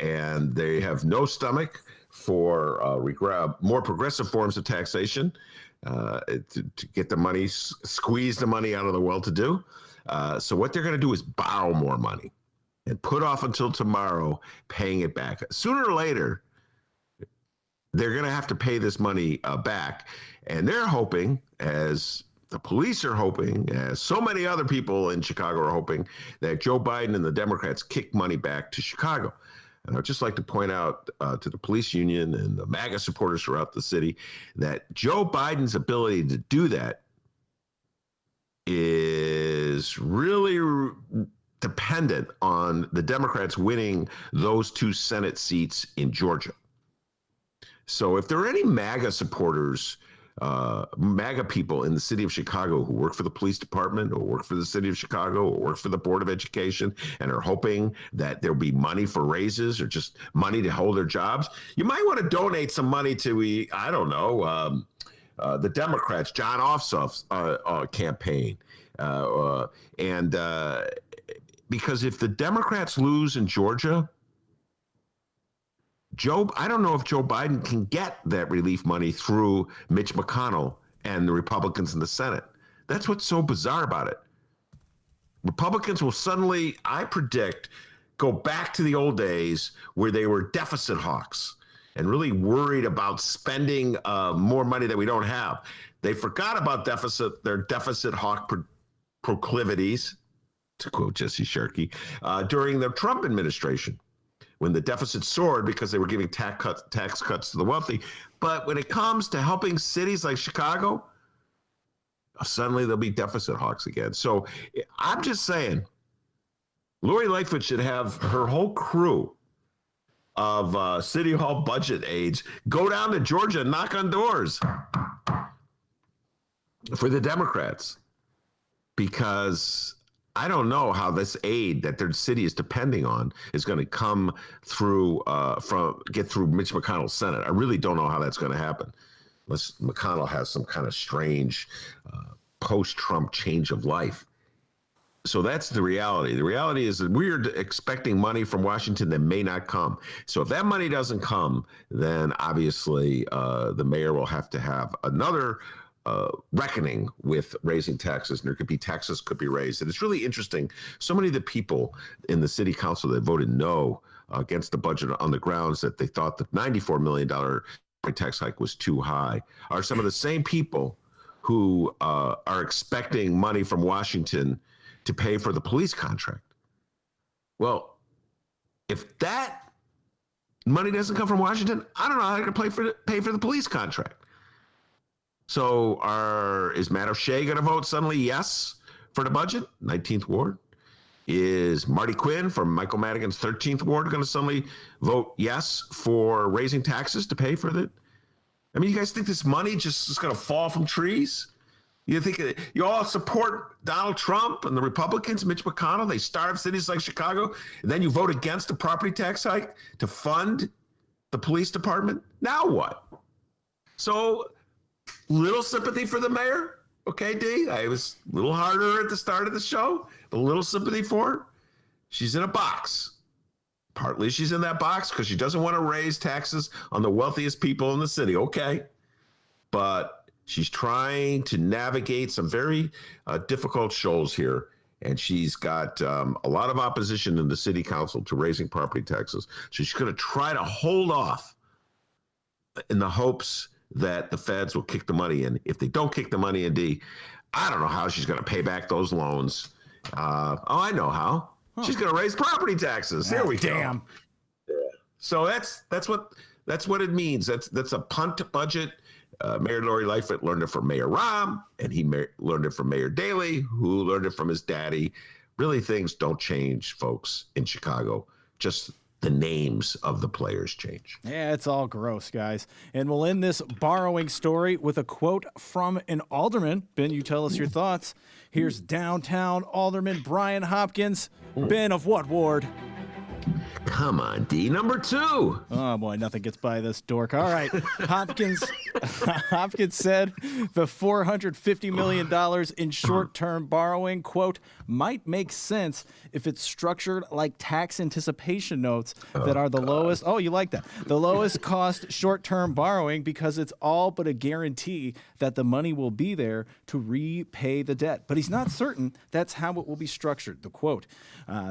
and they have no stomach for more progressive forms of taxation. To get the money, squeeze the money out of the well-to-do. So what they're going to do is borrow more money and put off until tomorrow paying it back. Sooner or later, they're going to have to pay this money back. And they're hoping, as the police are hoping, as so many other people in Chicago are hoping, that Joe Biden and the Democrats kick money back to Chicago. And I'd just like to point out to the police union and the MAGA supporters throughout the city that Joe Biden's ability to do that is really dependent on the Democrats winning those 2 Senate seats in Georgia. So if there are any MAGA supporters, MAGA people in the city of Chicago who work for the police department or work for the city of Chicago or work for the Board of Education and are hoping that there'll be money for raises or just money to hold their jobs, you might want to donate some money to, I don't know, the Democrats, John Ossoff's campaign. Because if the Democrats lose in Georgia, I don't know if Joe Biden can get that relief money through Mitch McConnell and the Republicans in the Senate. That's what's so bizarre about it. Republicans will suddenly, I predict, go back to the old days where they were deficit hawks and really worried about spending more money that we don't have. They forgot about their deficit hawk proclivities, to quote Jesse Sharkey, during the Trump administration, when the deficit soared because they were giving tax cuts to the wealthy. But when it comes to helping cities like Chicago, suddenly there'll be deficit hawks again. So I'm just saying, Lori Lightfoot should have her whole crew of City Hall budget aides go down to Georgia and knock on doors for the Democrats, because I don't know how this aid that their city is depending on is going to come through get through Mitch McConnell's Senate. I really don't know how that's going to happen, unless McConnell has some kind of strange post-Trump change of life. So that's the reality. The reality is that we're expecting money from Washington that may not come. So if that money doesn't come, then obviously the mayor will have to have another reckoning with raising taxes, and there could be taxes could be raised. And it's really interesting. So many of the people in the city council that voted no against the budget on the grounds that they thought the $94 million tax hike was too high are some of the same people who are expecting money from Washington to pay for the police contract. Well, if that money doesn't come from Washington, I don't know how to pay for the police contract. So is Matt O'Shea going to vote suddenly yes for the budget, 19th Ward? Is Marty Quinn from Michael Madigan's 13th Ward going to suddenly vote yes for raising taxes to pay for it? I mean, you guys think this money just is going to fall from trees? You think you all support Donald Trump and the Republicans, Mitch McConnell, they starve cities like Chicago, and then you vote against the property tax hike to fund the police department? Now what? So little sympathy for the mayor. Okay, D, I was a little harder at the start of the show, but a little sympathy for her. She's in a box. Partly she's in that box because she doesn't want to raise taxes on the wealthiest people in the city. Okay. But she's trying to navigate some very difficult shoals here. And she's got a lot of opposition in the city council to raising property taxes. So she's going to try to hold off in the hopes that the feds will kick the money in. If they don't kick the money in, D, I don't know how she's going to pay back those loans I know how. She's going to raise property taxes. There we go. Damn. So that's what it means. That's a punt budget. Mayor Lori Lightfoot learned it from Mayor Rahm, and he learned it from Mayor Daley, who learned it from his daddy. Really, things don't change, folks, in Chicago. Just the names of the players change. Yeah, it's all gross, guys. And we'll end this borrowing story with a quote from an alderman. Ben, you tell us your thoughts. Here's downtown Alderman Brian Hopkins. Ben, of what ward? Come on, D. Number 2. Oh, boy, nothing gets by this dork. All right. Hopkins said the $450 million in short-term borrowing, quote, might make sense if it's structured like tax anticipation notes that are the lowest. Oh, you like that. The lowest cost short-term borrowing because it's all but a guarantee that the money will be there to repay the debt. But he's not certain that's how it will be structured. The quote,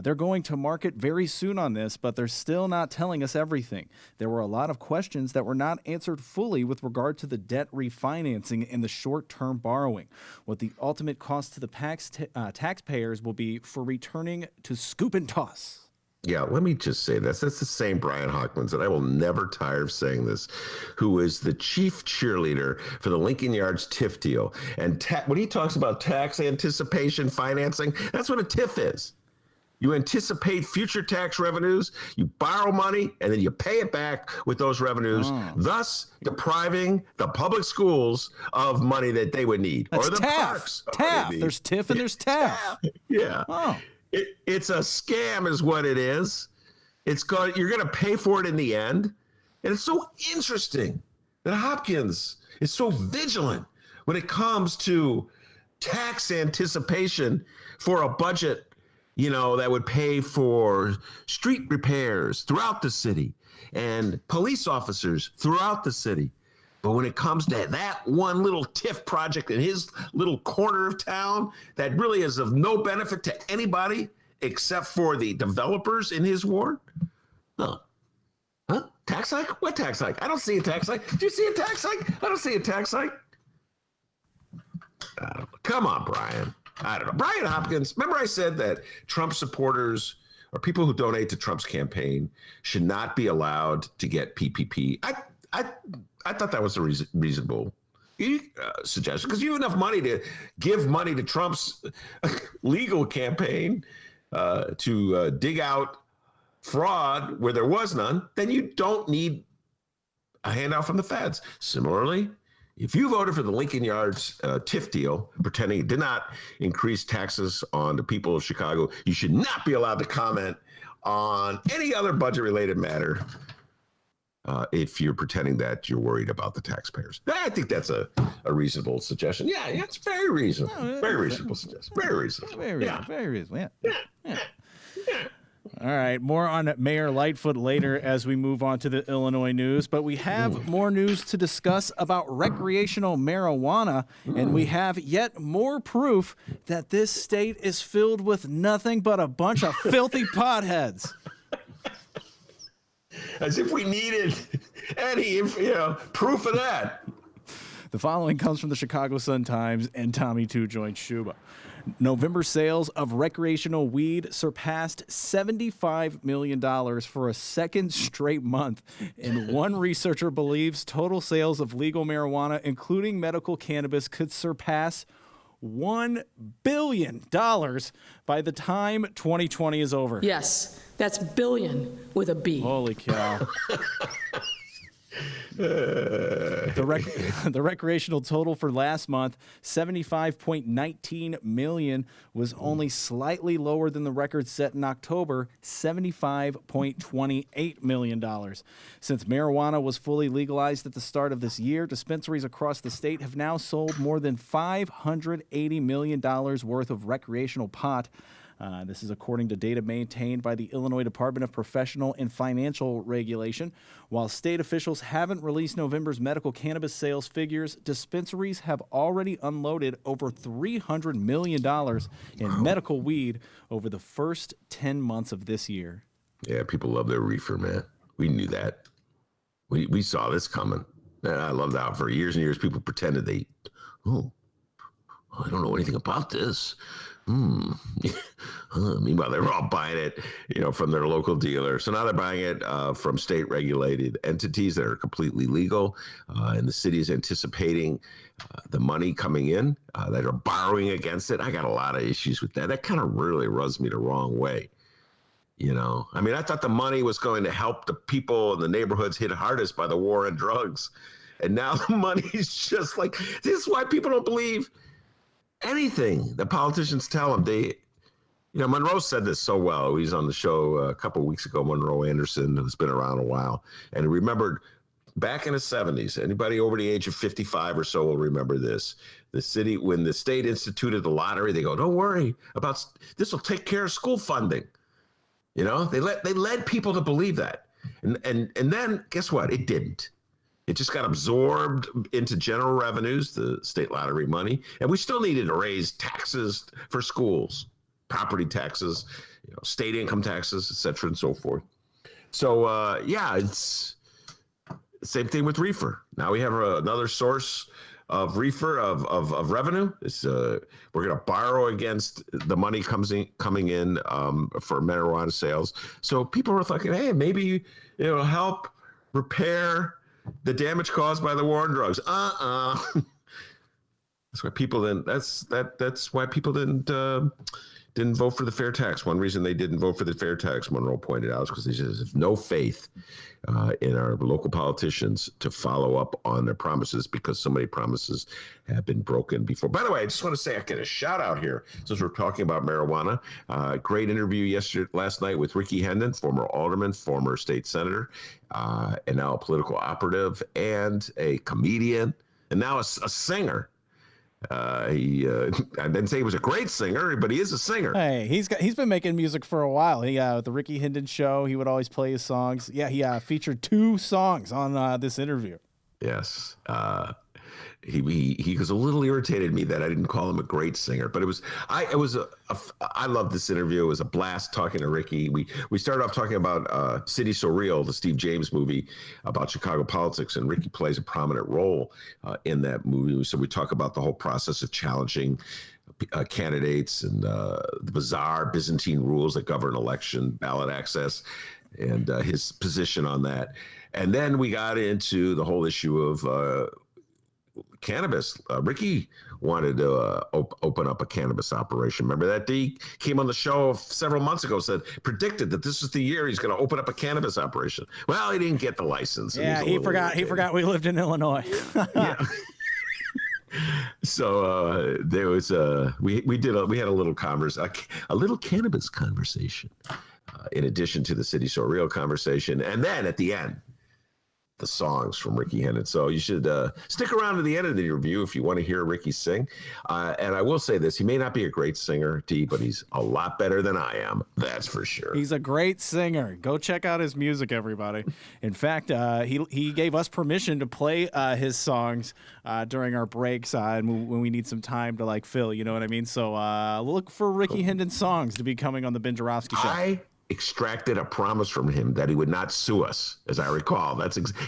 they're going to market very soon on this, but they're still not telling us everything. There were a lot of questions that were not answered fully with regard to the debt refinancing and the short-term borrowing. What the ultimate cost to the taxpayers will be for returning to scoop and toss. Yeah, let me just say this. That's the same Brian Hopkins, and I will never tire of saying this, who is the chief cheerleader for the Lincoln Yards TIF deal. And when he talks about tax anticipation financing, that's what a TIF is. You anticipate future tax revenues, you borrow money, and then you pay it back with those revenues, thus depriving the public schools of money that they would need. That's or the parks. TAF. There's TIF and there's TAF. Yeah. Oh. It's a scam is what it is. You're going to pay for it in the end. And it's so interesting that Hopkins is so vigilant when it comes to tax anticipation for a budget, that would pay for street repairs throughout the city and police officers throughout the city. But when it comes to that one little TIF project in his little corner of town that really is of no benefit to anybody except for the developers in his ward, no. Huh? Tax hike? What tax hike? I don't see a tax hike. Do you see a tax hike? I don't see a tax hike. I don't know. Come on, Brian. I don't know. Brian Hopkins, remember I said that Trump supporters or people who donate to Trump's campaign should not be allowed to get PPP. I thought that was a reasonable suggestion because you have enough money to give money to Trump's legal campaign to dig out fraud where there was none, then you don't need a handout from the feds. Similarly, if you voted for the Lincoln Yards TIF deal, pretending it did not increase taxes on the people of Chicago, you should not be allowed to comment on any other budget-related matter if you're pretending that you're worried about the taxpayers. I think that's a reasonable suggestion. Yeah, it's very reasonable. Very reasonable suggestion. Very reasonable. Very reasonable. Yeah. All right, more on Mayor Lightfoot later as we move on to the Illinois news, but we have more news to discuss about recreational marijuana, and we have yet more proof that this state is filled with nothing but a bunch of filthy potheads. As if we needed any, proof of that. The following comes from the Chicago Sun-Times, and Tommy 2 joins Shuba. November sales of recreational weed surpassed $75 million for a second straight month, and one researcher believes total sales of legal marijuana, including medical cannabis, could surpass $1 billion by the time 2020 is over. Yes, that's billion with a B. Holy cow. The recreational total for last month, $75.19 million, was only slightly lower than the record set in October, $75.28 million. Since marijuana was fully legalized at the start of this year, dispensaries across the state have now sold more than $580 million worth of recreational pot. This is according to data maintained by the Illinois Department of Professional and Financial Regulation. While state officials haven't released November's medical cannabis sales figures, dispensaries have already unloaded over $300 million in medical weed over the first 10 months of this year. Yeah, people love their reefer, man. We knew that. We saw this coming. And I love that. For years and years, people pretended I don't know anything about this. Meanwhile, they were all buying it, from their local dealer. So now they're buying it from state-regulated entities that are completely legal, and the city is anticipating the money coming in that are borrowing against it. I got a lot of issues with that. That kind of really rubs me the wrong way. I thought the money was going to help the people in the neighborhoods hit hardest by the war on drugs. And now the money is just like, this is why people don't believe anything the politicians tell them. Monroe said this so well. He's on the show a couple of weeks ago, Monroe Anderson, who's been around a while. And he remembered back in the 70s, anybody over the age of 55 or so will remember this. When the state instituted the lottery, they go, don't worry about this, will take care of school funding. They led people to believe that. And then guess what? It didn't. It just got absorbed into general revenues, the state lottery money. And we still needed to raise taxes for schools, property taxes, state income taxes, et cetera, and so forth. So, it's the same thing with reefer. Now we have another source of reefer, of revenue. We're going to borrow against the money coming in for marijuana sales. So people were thinking, hey, maybe it'll help repair the damage caused by the war on drugs. That's why people didn't. That's why people didn't vote for the fair tax. One reason they didn't vote for the fair tax, Monroe pointed out, is because they just have no faith in our local politicians to follow up on their promises, because so many promises have been broken before. By the way, I just want to say I get a shout out here since we're talking about marijuana. Great interview last night with Ricky Hendon, former alderman, former state senator, and now a political operative and a comedian, and now a singer. I didn't say he was a great singer, but he is a singer. Hey, he's been making music for a while. With the Ricky Hendon show, he would always play his songs. Yeah, he featured 2 songs on this interview. Yes. He was a little irritated me that I didn't call him a great singer, but I loved this interview. It was a blast talking to Ricky. We started off talking about City So Real, the Steve James movie about Chicago politics, and Ricky plays a prominent role in that movie. So we talk about the whole process of challenging candidates and the bizarre Byzantine rules that govern election ballot access, and his position on that. And then we got into the whole issue of cannabis. Ricky wanted to open up a cannabis operation. Remember that? He came on the show several months ago, predicted that this is the year he's going to open up a cannabis operation. Well, he didn't get the license. Yeah, he forgot we lived in Illinois. Yeah. So there was we had a little a little cannabis conversation in addition to the City So Real conversation, and then at the end, the songs from Ricky Hendon. So you should stick around to the end of the interview if you want to hear Ricky sing. And I will say this, he may not be a great singer, T, but he's a lot better than I am. That's for sure. He's a great singer. Go check out his music, everybody. In fact, he gave us permission to play his songs during our breaks when we need some time to fill, you know what I mean? So look for Ricky Hendon songs to be coming on the Ben Joravsky show. I extracted a promise from him that he would not sue us, as I recall.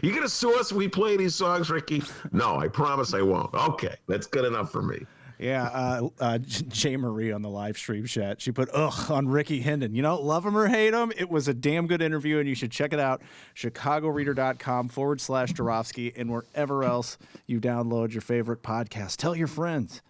You gonna sue us if we play these songs, Ricky? No, I promise I won't. Okay, that's good enough for me. Yeah, J. Marie on the live stream chat, she put ugh on Ricky Hendon. Love him or hate him, it was a damn good interview, and you should check it out. chicagoreader.com/Joravsky, and wherever else you download your favorite podcast. Tell your friends.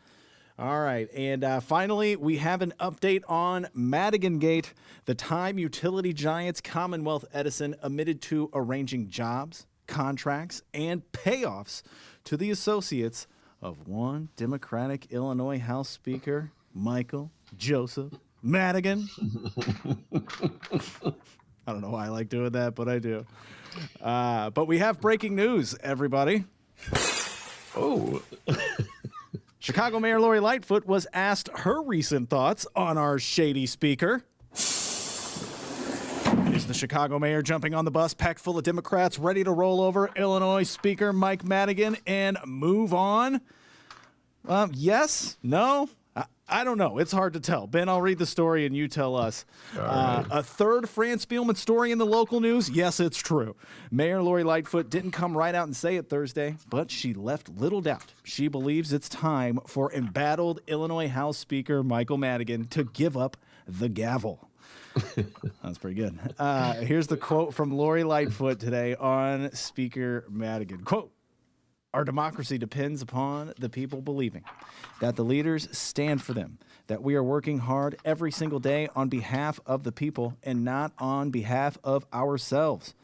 All right, and finally, we have an update on Madigan Gate. The time utility giants Commonwealth Edison admitted to arranging jobs, contracts, and payoffs to the associates of one Democratic Illinois House Speaker, Michael Joseph Madigan. I don't know why I like doing that, but I do. But we have breaking news, everybody. Oh. Chicago Mayor Lori Lightfoot was asked her recent thoughts on our shady speaker. Is the Chicago mayor jumping on the bus packed full of Democrats ready to roll over Illinois Speaker Mike Madigan and move on? Yes? No? I don't know. It's hard to tell. Ben, I'll read the story and you tell us. right. A third Fran Spielman story in the local news? Yes, it's true. Mayor Lori Lightfoot didn't come right out and say it Thursday, but she left little doubt. She believes it's time for embattled Illinois House Speaker Michael Madigan to give up the gavel. That's pretty good. Here's the quote from Lori Lightfoot today on Speaker Madigan. Quote, "Our democracy depends upon the people believing that the leaders stand for them, that we are working hard every single day on behalf of the people and not on behalf of ourselves.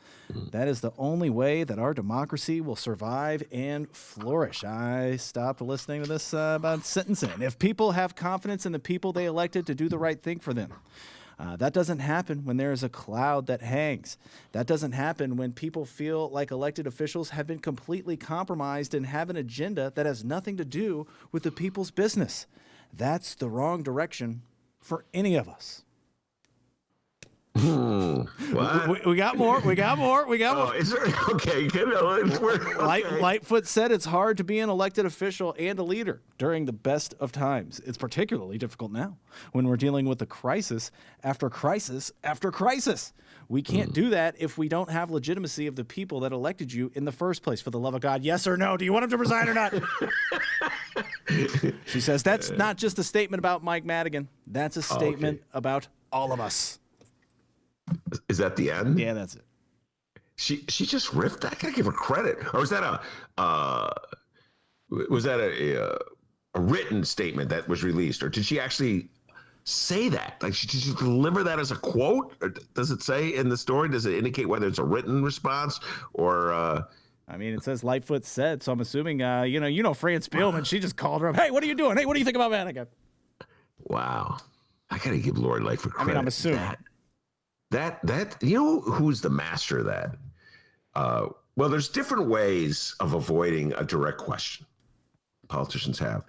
That is the only way that our democracy will survive and flourish." I stopped listening to this about a sentence in. If people have confidence in the people they elected to do the right thing for them, that doesn't happen when there is a cloud that hangs. That doesn't happen when people feel like elected officials have been completely compromised and have an agenda that has nothing to do with the people's business. That's the wrong direction for any of us. What? We got more. Oh, is there? Okay, good. Okay. Lightfoot said it's hard to be an elected official and a leader during the best of times. It's particularly difficult now when we're dealing with a crisis after crisis after crisis. We can't do that if we don't have legitimacy of the people that elected you in the first place. For the love of God, yes or no? Do you want him to resign or not? She says that's not just a statement about Mike Madigan. That's a statement about all of us. Is that the end? Yeah, that's it. She just riffed. I gotta give her credit. Or was that a written statement that was released, or did she actually say that? Like, did she deliver that as a quote, or does it say in the story? Does it indicate whether it's a written response or? I mean, it says Lightfoot said, so I'm assuming, you know, Fran Spielman. She just called her up. Hey, what are you doing? Hey, what do you think about Madigan? Wow, I gotta give Lori Lightfoot credit. I mean, I'm assuming. That you know who's the master of that? Well, there's different ways of avoiding a direct question. Politicians have,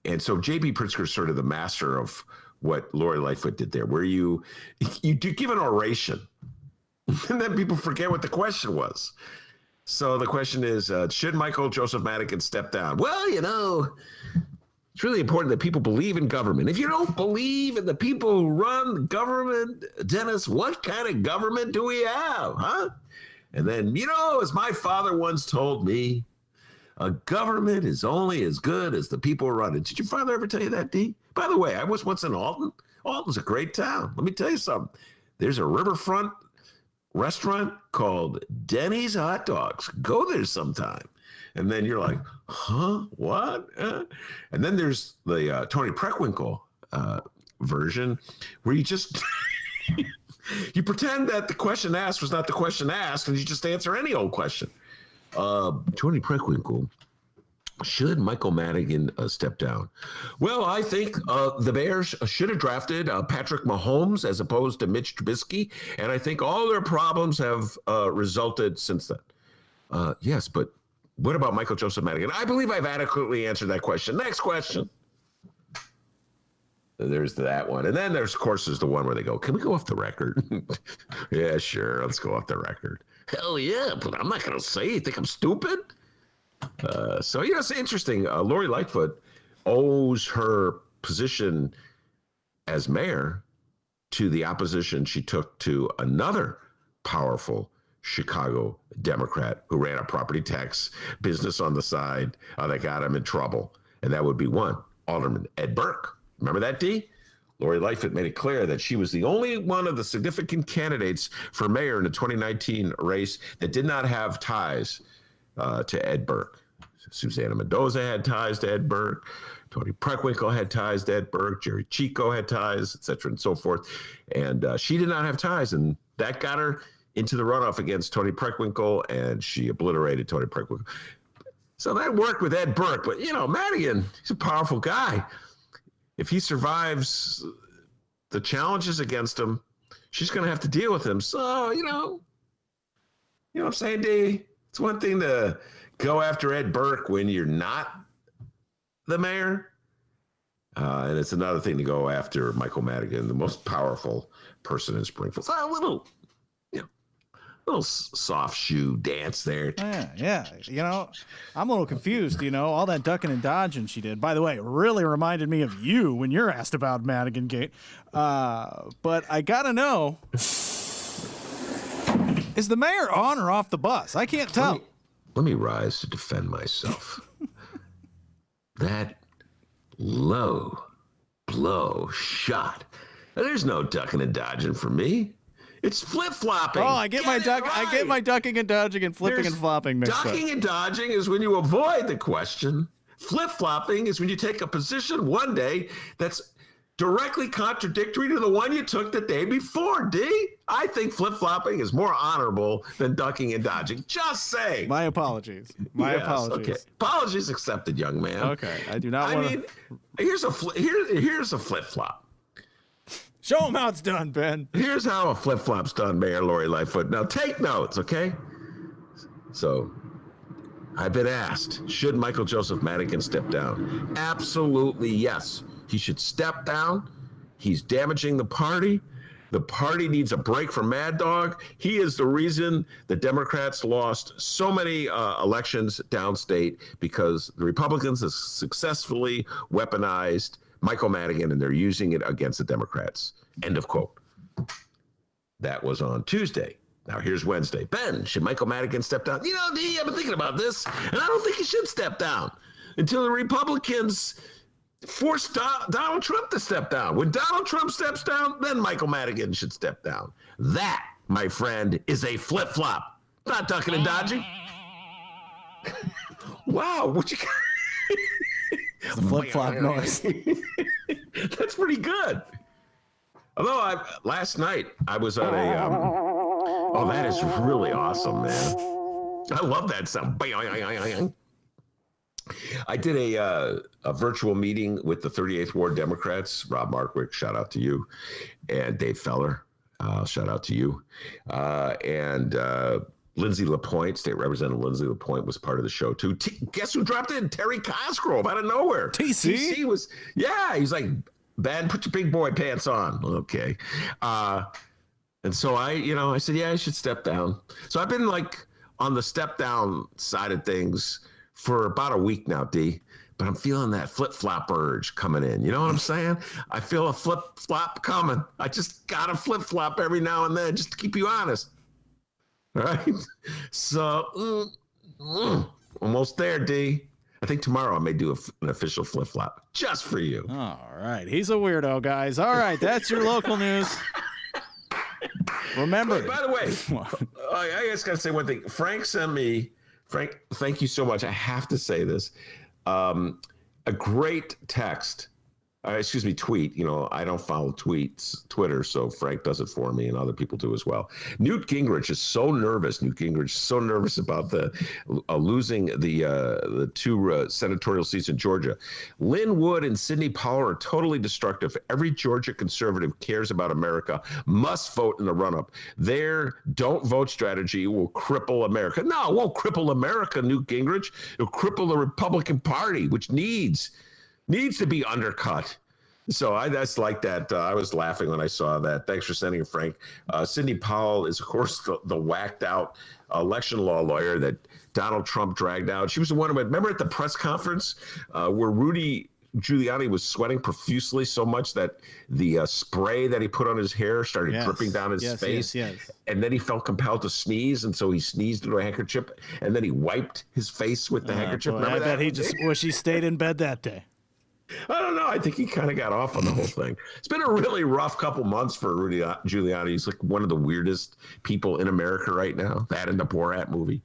and so J.B. Pritzker's sort of the master of what Lori Lightfoot did there, where you do give an oration, and then people forget what the question was. So the question is, should Michael Joseph Madigan step down? Well, you know, it's really important that people believe in government. If you don't believe in the people who run the government, Dennis, what kind of government do we have, huh? And then, you know, as my father once told me, a government is only as good as the people who run it. Did your father ever tell you that, D? By the way, I was once in Alton. Alton's a great town. Let me tell you something. There's a riverfront restaurant called Denny's Hot Dogs. Go there sometime. And then you're like, huh? What? And then there's the Tony Preckwinkle version where you just you pretend that the question asked was not the question asked, and you just answer any old question. Tony Preckwinkle, should Michael Madigan step down? Well, I think the Bears should have drafted Patrick Mahomes as opposed to Mitch Trubisky, and I think all their problems have resulted since then. Yes, but what about Michael Joseph Madigan? I believe I've adequately answered that question. Next question. There's that one. And then there's, of course, there's the one where they go, can we go off the record? Yeah, sure. Let's go off the record. Hell yeah, but I'm not going to say you think I'm stupid. So, you know, it's interesting. Lori Lightfoot owes her position as mayor to the opposition she took to another powerful Chicago Democrat who ran a property tax business on the side that got him in trouble. And that would be one, Alderman Ed Burke. Remember that, D? Lori Lightfoot made it clear that she was the only one of the significant candidates for mayor in the 2019 race that did not have ties to Ed Burke. Susanna Mendoza had ties to Ed Burke. Tony Preckwinkle had ties to Ed Burke. Jerry Chico had ties, et cetera, and so forth. And she did not have ties, and that got her into the runoff against Tony Preckwinkle, and she obliterated Tony Preckwinkle. So that worked with Ed Burke. But, you know, Madigan, he's a powerful guy. If he survives the challenges against him, she's going to have to deal with him. So, you know what I'm saying, D? It's one thing to go after Ed Burke when you're not the mayor. And it's another thing to go after Michael Madigan, the most powerful person in Springfield. So a little soft shoe dance there. Yeah. I'm a little confused. All that ducking and dodging she did. By the way, it really reminded me of you when you're asked about Madigan Gate. But I gotta know, is the mayor on or off the bus? I can't tell. Let me rise to defend myself. That low blow shot. There's no ducking and dodging for me. It's flip-flopping. Oh, I get my ducking and dodging and flipping and flopping mixed up. Ducking and dodging is when you avoid the question. Flip-flopping is when you take a position one day that's directly contradictory to the one you took the day before, D. I think flip-flopping is more honorable than ducking and dodging. Just saying. My apologies. Apologies. Okay. Apologies accepted, young man. Okay. I do not want to. Here's a flip-flop. Show them how it's done, Ben. Here's how a flip-flop's done, Mayor Lori Lightfoot. Now take notes, okay? So, I've been asked, should Michael Joseph Madigan step down? Absolutely yes. He should step down. He's damaging the party. The party needs a break from Mad Dog. He is the reason the Democrats lost so many elections downstate because the Republicans have successfully weaponized Michael Madigan, and they're using it against the Democrats. End of quote. That was on Tuesday. Now here's Wednesday. Ben, should Michael Madigan step down? D, I've been thinking about this, and I don't think he should step down until the Republicans force Donald Trump to step down. When Donald Trump steps down, then Michael Madigan should step down. That, my friend, is a flip-flop. Not ducking and dodging. Wow, what you got? It's the flip-flop noise. That's pretty good. Although last night I was on a, that is really awesome, man. I love that sound. I did a virtual meeting with the 38th Ward Democrats, Rob Markwick, shout out to you, and Dave Feller, shout out to you, and Lindsay LaPointe, State Representative Lindsay LaPointe was part of the show too. Guess who dropped in? Terry Cosgrove out of nowhere. TC was, he's like, Ben, put your big boy pants on. Okay. And so I said, I should step down. So I've been like on the step down side of things for about a week now, D. But I'm feeling that flip-flop urge coming in. You know what I'm saying? I feel a flip-flop coming. I just got to flip-flop every now and then just to keep you honest. All right? So, almost there, D. I think tomorrow I may do an official flip-flop just for you. All right. He's a weirdo, guys. All right. That's your local news. Remember. By the way, I just got to say one thing. Frank sent me, thank you so much. I have to say this. A great text. Tweet. I don't follow Twitter, so Frank does it for me, and other people do as well. Newt Gingrich is so nervous. About losing the two senatorial seats in Georgia. Lynn Wood and Sidney Powell are totally destructive. Every Georgia conservative cares about America must vote in the run-up. Their don't vote strategy will cripple America. No, it won't cripple America, Newt Gingrich. It'll cripple the Republican Party, which needs to be undercut. So I just like that. I was laughing when I saw that. Thanks for sending it, Frank. Sidney Powell is, of course, the whacked out election law lawyer that Donald Trump dragged out. She was the one who remember at the press conference where Rudy Giuliani was sweating profusely so much that the spray that he put on his hair started dripping down his face. Yes. And then he felt compelled to sneeze. And so he sneezed into a handkerchief and then he wiped his face with the handkerchief. Boy, I bet he just wish he stayed in bed that day. I don't know. I think he kind of got off on the whole thing. It's been a really rough couple months for Rudy Giuliani. He's like one of the weirdest people in America right now. That and the Borat movie.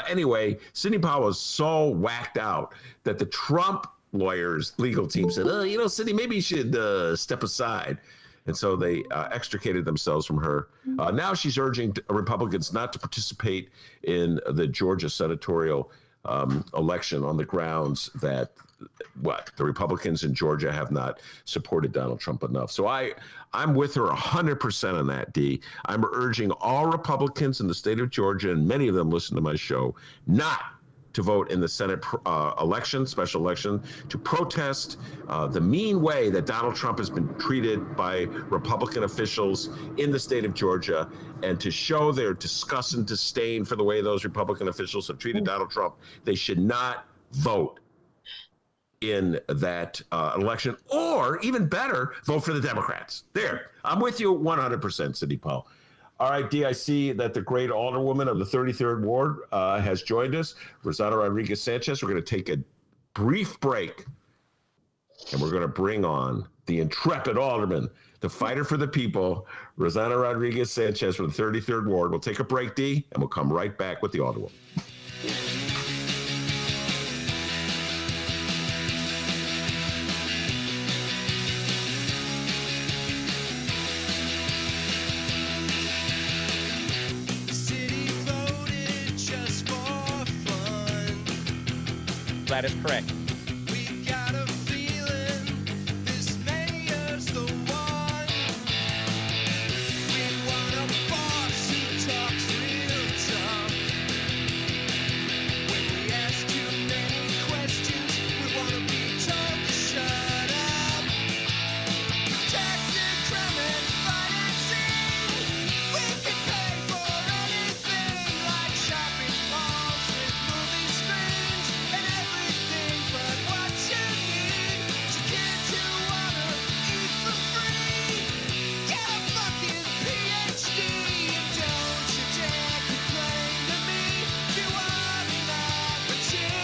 Anyway, Sidney Powell is so whacked out that the Trump lawyers' legal team said, Sidney, maybe you should step aside. And so they extricated themselves from her. Now she's urging Republicans not to participate in the Georgia senatorial election on the grounds that the Republicans in Georgia have not supported Donald Trump enough. So I'm with her 100% on that, D. I'm urging all Republicans in the state of Georgia, and many of them listen to my show, not to vote in the Senate special election, to protest the mean way that Donald Trump has been treated by Republican officials in the state of Georgia, and to show their disgust and disdain for the way those Republican officials have treated Donald Trump. They should not vote in that election, or even better, vote for the Democrats. There, I'm with you 100%, Cindy Paul. All right, Dee, I see that the great Alderwoman of the 33rd Ward has joined us, Rossana Rodríguez-Sanchez. We're going to take a brief break, and we're going to bring on the intrepid Alderman, the fighter for the people, Rossana Rodríguez-Sanchez from the 33rd Ward. We'll take a break, Dee, and we'll come right back with the Alderwoman. That is correct. We got a feeling this mayor's the one. We want a boss who talks real tough. When we ask too many questions, we want to be told to shut up. Taxi, crime, and financing. We can pay for anything, like shopping malls with movie screens and everything but what you need to kids who wanna eat for free. Get a fucking PhD and don't you dare complain to me if you want an opportunity.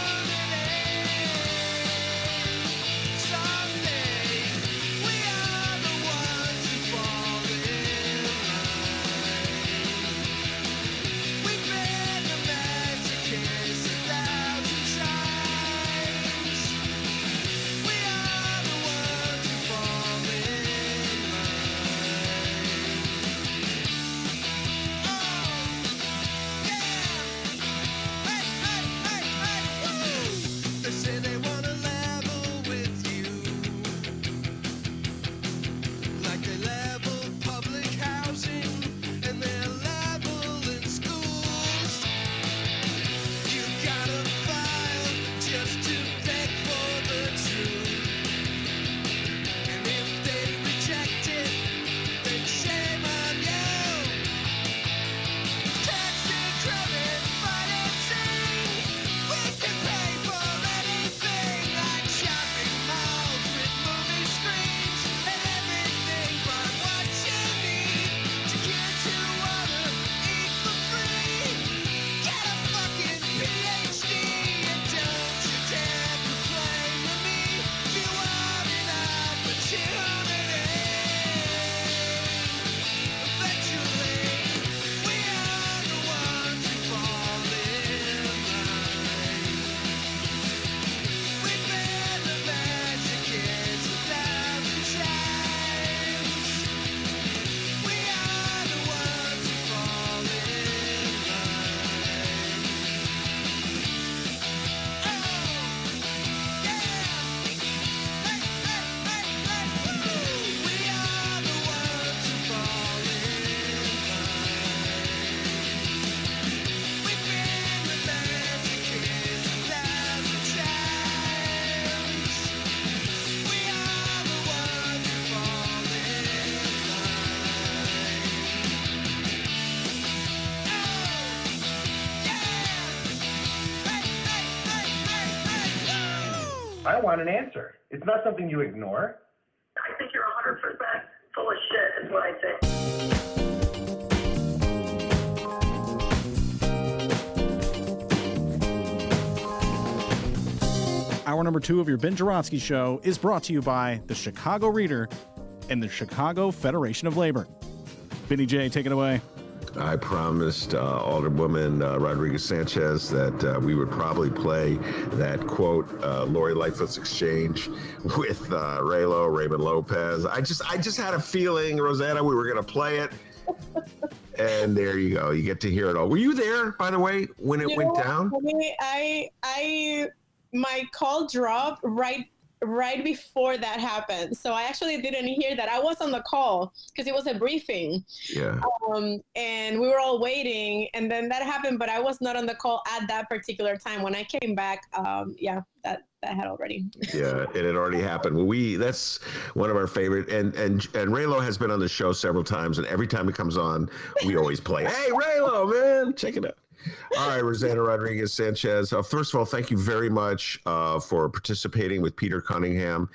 Someday we are the ones who fall in line. We've been the masochists 1,000 times. We are the ones who fall in line. Oh, yeah. Hey, woo! They say they wanna level with you, like they level public housing and they're level in schools. You gotta file just to beg for the truth, and if they reject it, then shame on you. Taxi, credit, financing. We can pay for anything, like shopping malls with movie screens and everything but what you need to kids who wanna eat for free. Get a fucking PhD and don't you dare complain to me if you want an opportunity. Eventually, we are the ones who fall in line. We've been the masochists 1,000 times. We are the ones who fall in line. Oh, yeah. Hey, woo! We are the ones who fall in line. We've been the masochists 1,000 times. We are the ones who fall in line. Oh, yeah. I want an answer. It's not something you ignore. I think you're 100% full of shit, is what I think. Hour number 2 of your Ben Joravsky Show is brought to you by the Chicago Reader and the Chicago Federation of Labor. Benny J, take it away. I promised Alderwoman Rodríguez-Sanchez that we would probably play that quote, Lori Lightfoot's exchange with Raymond Lopez. I just had a feeling, Rossana, we were going to play it. And there you go. You get to hear it all. Were you there, by the way, when it went down? My call dropped right right before that happened. So I actually didn't hear that. I was on the call because it was a briefing. Yeah. And we were all waiting, and then that happened, but I was not on the call at that particular time. When I came back, that had already. Yeah, it had already happened. That's one of our favorite, and Raylo has been on the show several times, and every time he comes on, we always play, "Hey, Raylo, man, check it out." All right, Rossana Rodríguez-Sanchez. First of all, thank you very much for participating with Peter Cunningham.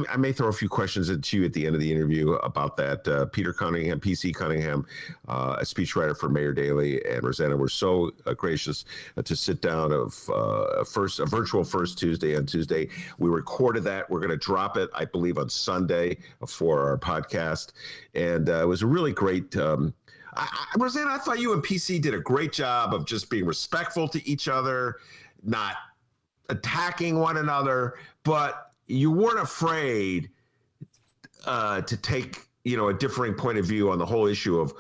I may throw a few questions into you at the end of the interview about that. Peter Cunningham, PC Cunningham, a speechwriter for Mayor Daley, and Rossana were so gracious to sit down of a virtual First Tuesday on Tuesday. We recorded that. We're going to drop it, I believe, on Sunday for our podcast. And it was a really great Rossana, I thought you and PC did a great job of just being respectful to each other, not attacking one another, but you weren't afraid to take, a differing point of view on the whole issue of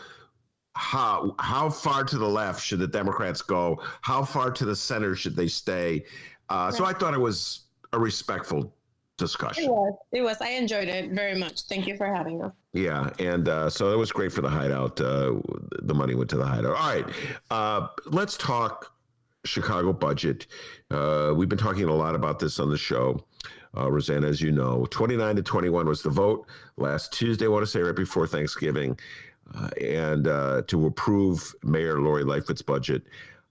how far to the left should the Democrats go? How far to the center should they stay? So I thought it was a respectful discussion. It was. I enjoyed it very much. Thank you for having us. Yeah, and so it was great for the hideout. The money went to the hideout. All right, let's talk Chicago budget. We've been talking a lot about this on the show. Rossana, as you know, 29-21 was the vote last Tuesday, I want to say right before Thanksgiving, and to approve Mayor Lori Lightfoot's budget.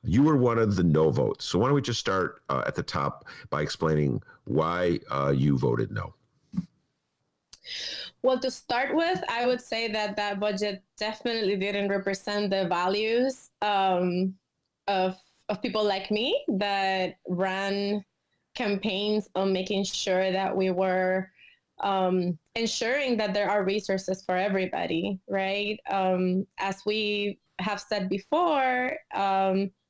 You were one of the no votes. So why don't we just start at the top by explaining why you voted no? Well, to start with, I would say that budget definitely didn't represent the values of people like me that ran campaigns on making sure that we were ensuring that there are resources for everybody, right? As we have said before,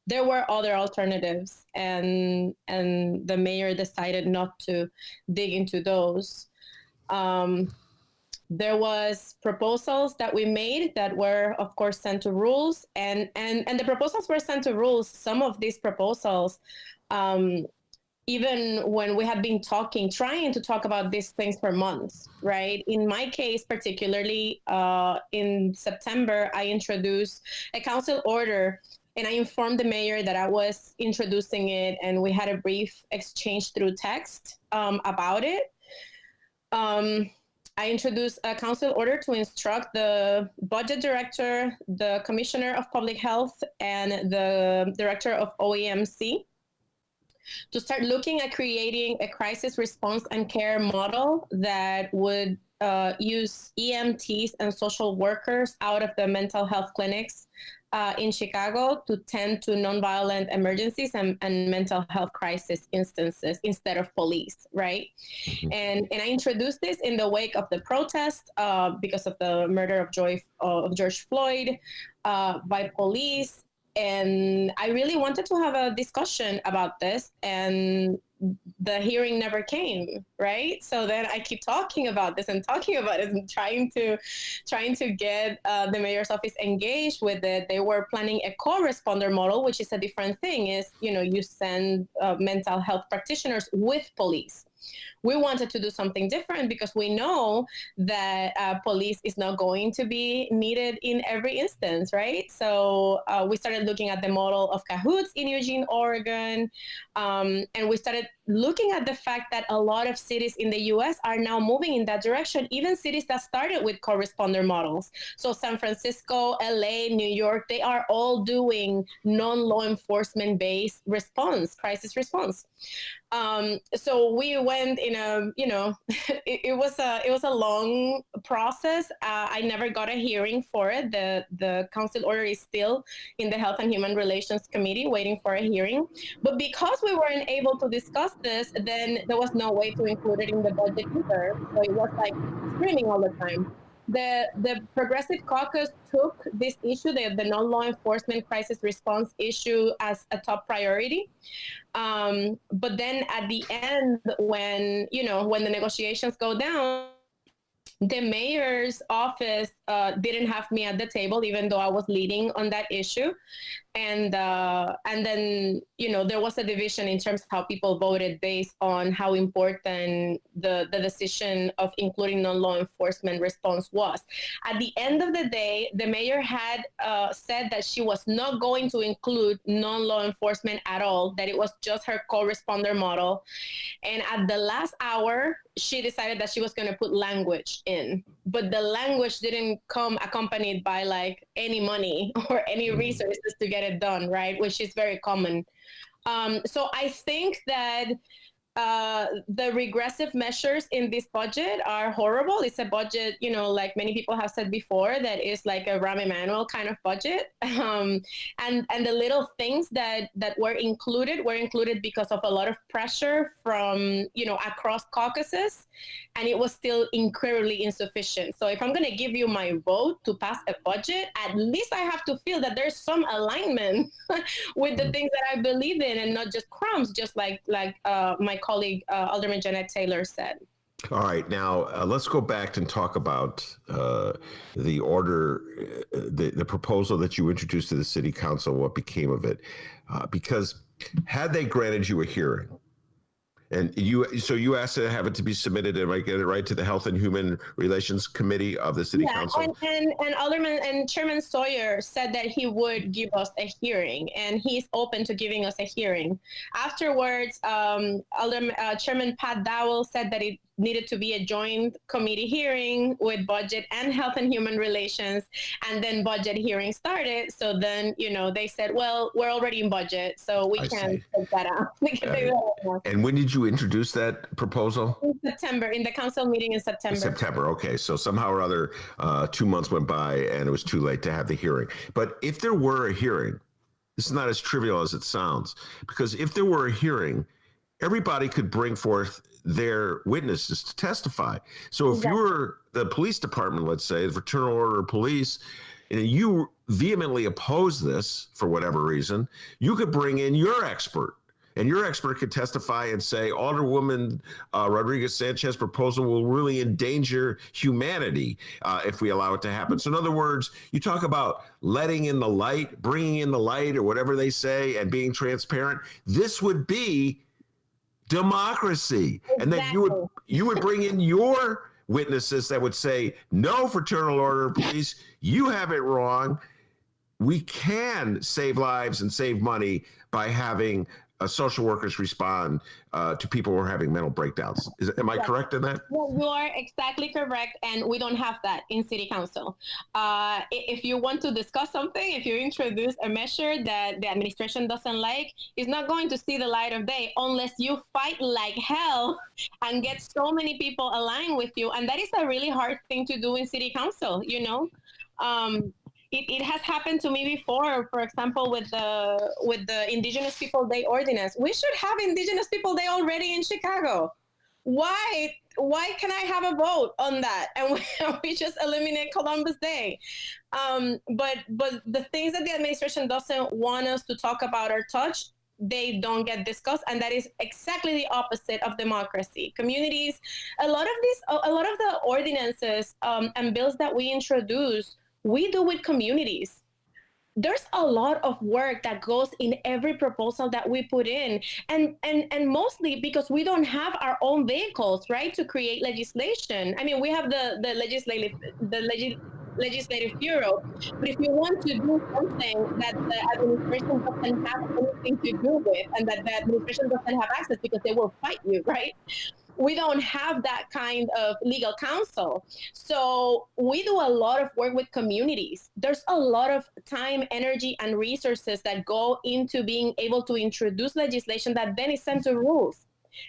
there were other alternatives, and the mayor decided not to dig into those. There was proposals that we made that were, of course, sent to rules, and the proposals were sent to rules. Some of these proposals, even when we had been trying to talk about these things for months, right? In my case, particularly in September, I introduced a council order, and I informed the mayor that I was introducing it, and we had a brief exchange through text about it. I introduced a council order to instruct the budget director, the commissioner of public health, and the director of OEMC to start looking at creating a crisis response and care model that would use EMTs and social workers out of the mental health clinics in Chicago to tend to nonviolent emergencies and mental health crisis instances instead of police, right? Mm-hmm. And I introduced this in the wake of the protest because of the murder of George Floyd by police. And I really wanted to have a discussion about this, and the hearing never came, right? So then I keep talking about this and trying to get the mayor's office engaged with it. They were planning a co-responder model, which is a different thing. Is you send mental health practitioners with police. We wanted to do something different because we know that police is not going to be needed in every instance, right? So we started looking at the model of Cahoots in Eugene, Oregon, and we started looking at the fact that a lot of cities in the U.S. are now moving in that direction, even cities that started with corresponder models. So San Francisco, L.A., New York, they are all doing non-law enforcement-based crisis response. So we went in it was a long process. I never got a hearing for it. The council order is still in the Health and Human Relations Committee waiting for a hearing. But because we weren't able to discuss this, then there was no way to include it in the budget either. So it was like screaming all the time. The Progressive Caucus took this issue, the non-law enforcement crisis response issue, as a top priority. But then at the end, when the negotiations go down, The mayor's office didn't have me at the table, even though I was leading on that issue. And then, there was a division in terms of how people voted based on how important the decision of including non-law enforcement response was. At the end of the day, the mayor had said that she was not going to include non-law enforcement at all, that it was just her co-responder model. And at the last hour, she decided that she was going to put language in, but the language didn't come accompanied by like any money or any resources to get it done, right? Which is very common. So I think that the regressive measures in this budget are horrible. It's a budget, like many people have said before, that is like a Rahm Emanuel kind of budget. And the little things that were included because of a lot of pressure from, across caucuses, and it was still incredibly insufficient. So if I'm going to give you my vote to pass a budget, at least I have to feel that there's some alignment with the things that I believe in, and not just crumbs, just like my colleague Alderman Jeanette Taylor said. All right, now let's go back and talk about the order, the proposal that you introduced to the city council, what became of it, because had they granted you a hearing, and you asked to have it to be submitted, and I get it right, to the Health and Human Relations Committee of the City Council? And Alderman and Chairman Sawyer said that he would give us a hearing, and he's open to giving us a hearing. Afterwards, Chairman Pat Dowell said that it needed to be a joint committee hearing with Budget and Health and Human Relations, and then Budget hearing started. So then, they said, well, we're already in Budget, so we can't take that out. We can take that out. And when did you introduce that proposal? In September, in the council meeting in September. September, okay. So somehow or other, 2 months went by and it was too late to have the hearing. But if there were a hearing, this is not as trivial as it sounds, because if there were a hearing, everybody could bring forth their witnesses to testify. So if you were the police department, let's say, the Fraternal Order of Police, and you vehemently oppose this for whatever reason, you could bring in your expert. And your expert could testify and say, Alderwoman Rodríguez-Sanchez proposal will really endanger humanity if we allow it to happen. So in other words, you talk about letting in the light, bringing in the light, or whatever they say, and being transparent. This would be democracy. Exactly. And then you would bring in your witnesses that would say, no, Fraternal Order of Police, you have it wrong. We can save lives and save money by having social workers respond to people who are having mental breakdowns. Am I correct in that? Well, you are exactly correct, and we don't have that in City Council. If you want to discuss something, if you introduce a measure that the administration doesn't like, it's not going to see the light of day unless you fight like hell and get so many people aligned with you, and that is a really hard thing to do in City Council, It has happened to me before, for example, with the Indigenous People Day ordinance. We should have Indigenous People Day already in Chicago. Why can I have a vote on that? And we just eliminate Columbus Day. But the things that the administration doesn't want us to talk about or touch, they don't get discussed, and that is exactly the opposite of democracy. Communities, a lot of the ordinances and bills that we introduce, we do with communities. There's a lot of work that goes in every proposal that we put in, and mostly because we don't have our own vehicles, right, to create legislation. I mean, we have the legislative bureau, but if you want to do something that the administration doesn't have anything to do with, and that the administration doesn't have access because they will fight you, right? We don't have that kind of legal counsel. So we do a lot of work with communities. There's a lot of time, energy, and resources that go into being able to introduce legislation that then is sent to rules.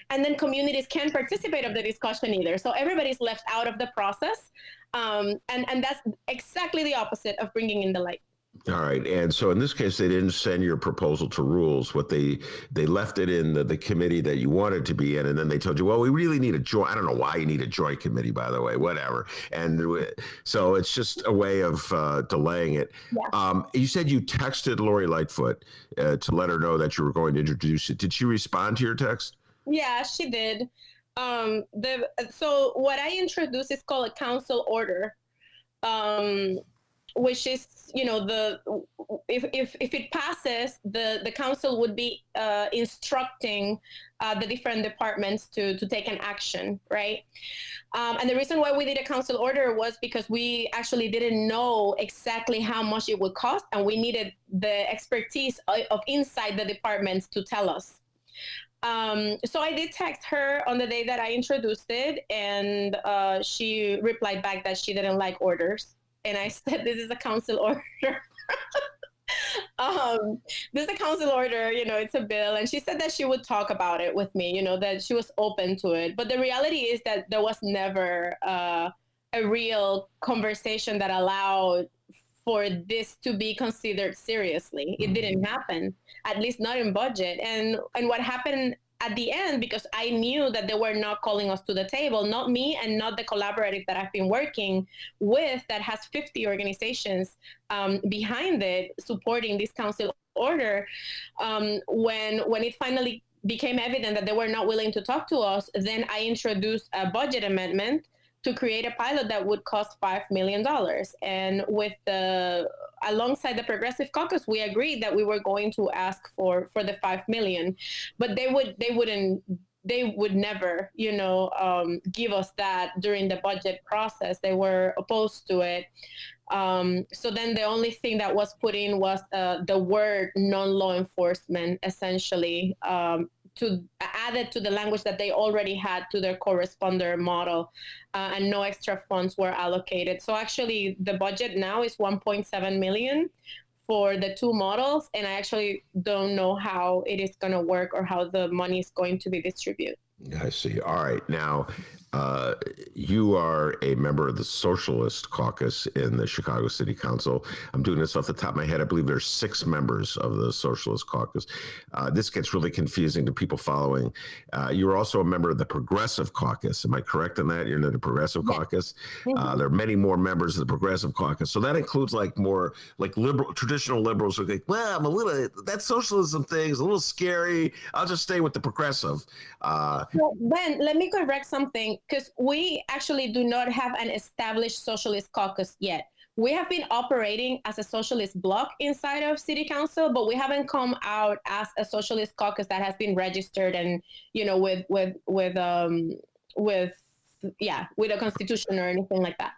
And then communities can't participate of the discussion either. So everybody's left out of the process. And that's exactly the opposite of bringing in the light. All right. And so in this case, they didn't send your proposal to rules. What they left it in the committee that you wanted to be in. And then they told you, well, we really need a joint. I don't know why you need a joint committee, by the way, whatever. And so it's just a way of delaying it. Yeah. You said you texted Lori Lightfoot to let her know that you were going to introduce it. Did she respond to your text? Yeah, she did. So what I introduced is called a council order, which is, if it passes, the council would be instructing the different departments to take an action, right? And the reason why we did a council order was because we actually didn't know exactly how much it would cost, and we needed the expertise of inside the departments to tell us. So I did text her on the day that I introduced it, and she replied back that she didn't like orders. And I said, this is a council order. This is a council order, it's a bill. And she said that she would talk about it with me, that she was open to it. But the reality is that there was never a real conversation that allowed for this to be considered seriously. It didn't happen, at least not in budget. And what happened at the end, because I knew that they were not calling us to the table, not me and not the collaborative that I've been working with that has 50 organizations behind it supporting this council order. When it finally became evident that they were not willing to talk to us, then I introduced a budget amendment to create a pilot that would cost $5 million. And alongside the Progressive Caucus, we agreed that we were going to ask for the $5 million, but they would never, give us that during the budget process. They were opposed to it. So then the only thing that was put in was the word non-law enforcement, essentially, to add it to the language that they already had to their corresponder model, and no extra funds were allocated. So actually the budget now is 1.7 million for the two models. And I actually don't know how it is going to work or how the money is going to be distributed. I see. All right. Now, you are a member of the Socialist Caucus in the Chicago City Council. I'm doing this off the top of my head. I believe there's 6 members of the Socialist Caucus. This gets really confusing to people following. You're also a member of the Progressive Caucus. Am I correct in that? You're in the Progressive Caucus. There are many more members of the Progressive Caucus. So that includes more liberal, traditional liberals who think, well, that socialism thing is a little scary. I'll just stay with the Progressive. Well, Ben, let me correct something, because we actually do not have an established socialist caucus yet. We have been operating as a socialist bloc inside of City Council, but we haven't come out as a socialist caucus that has been registered and, with a constitution or anything like that.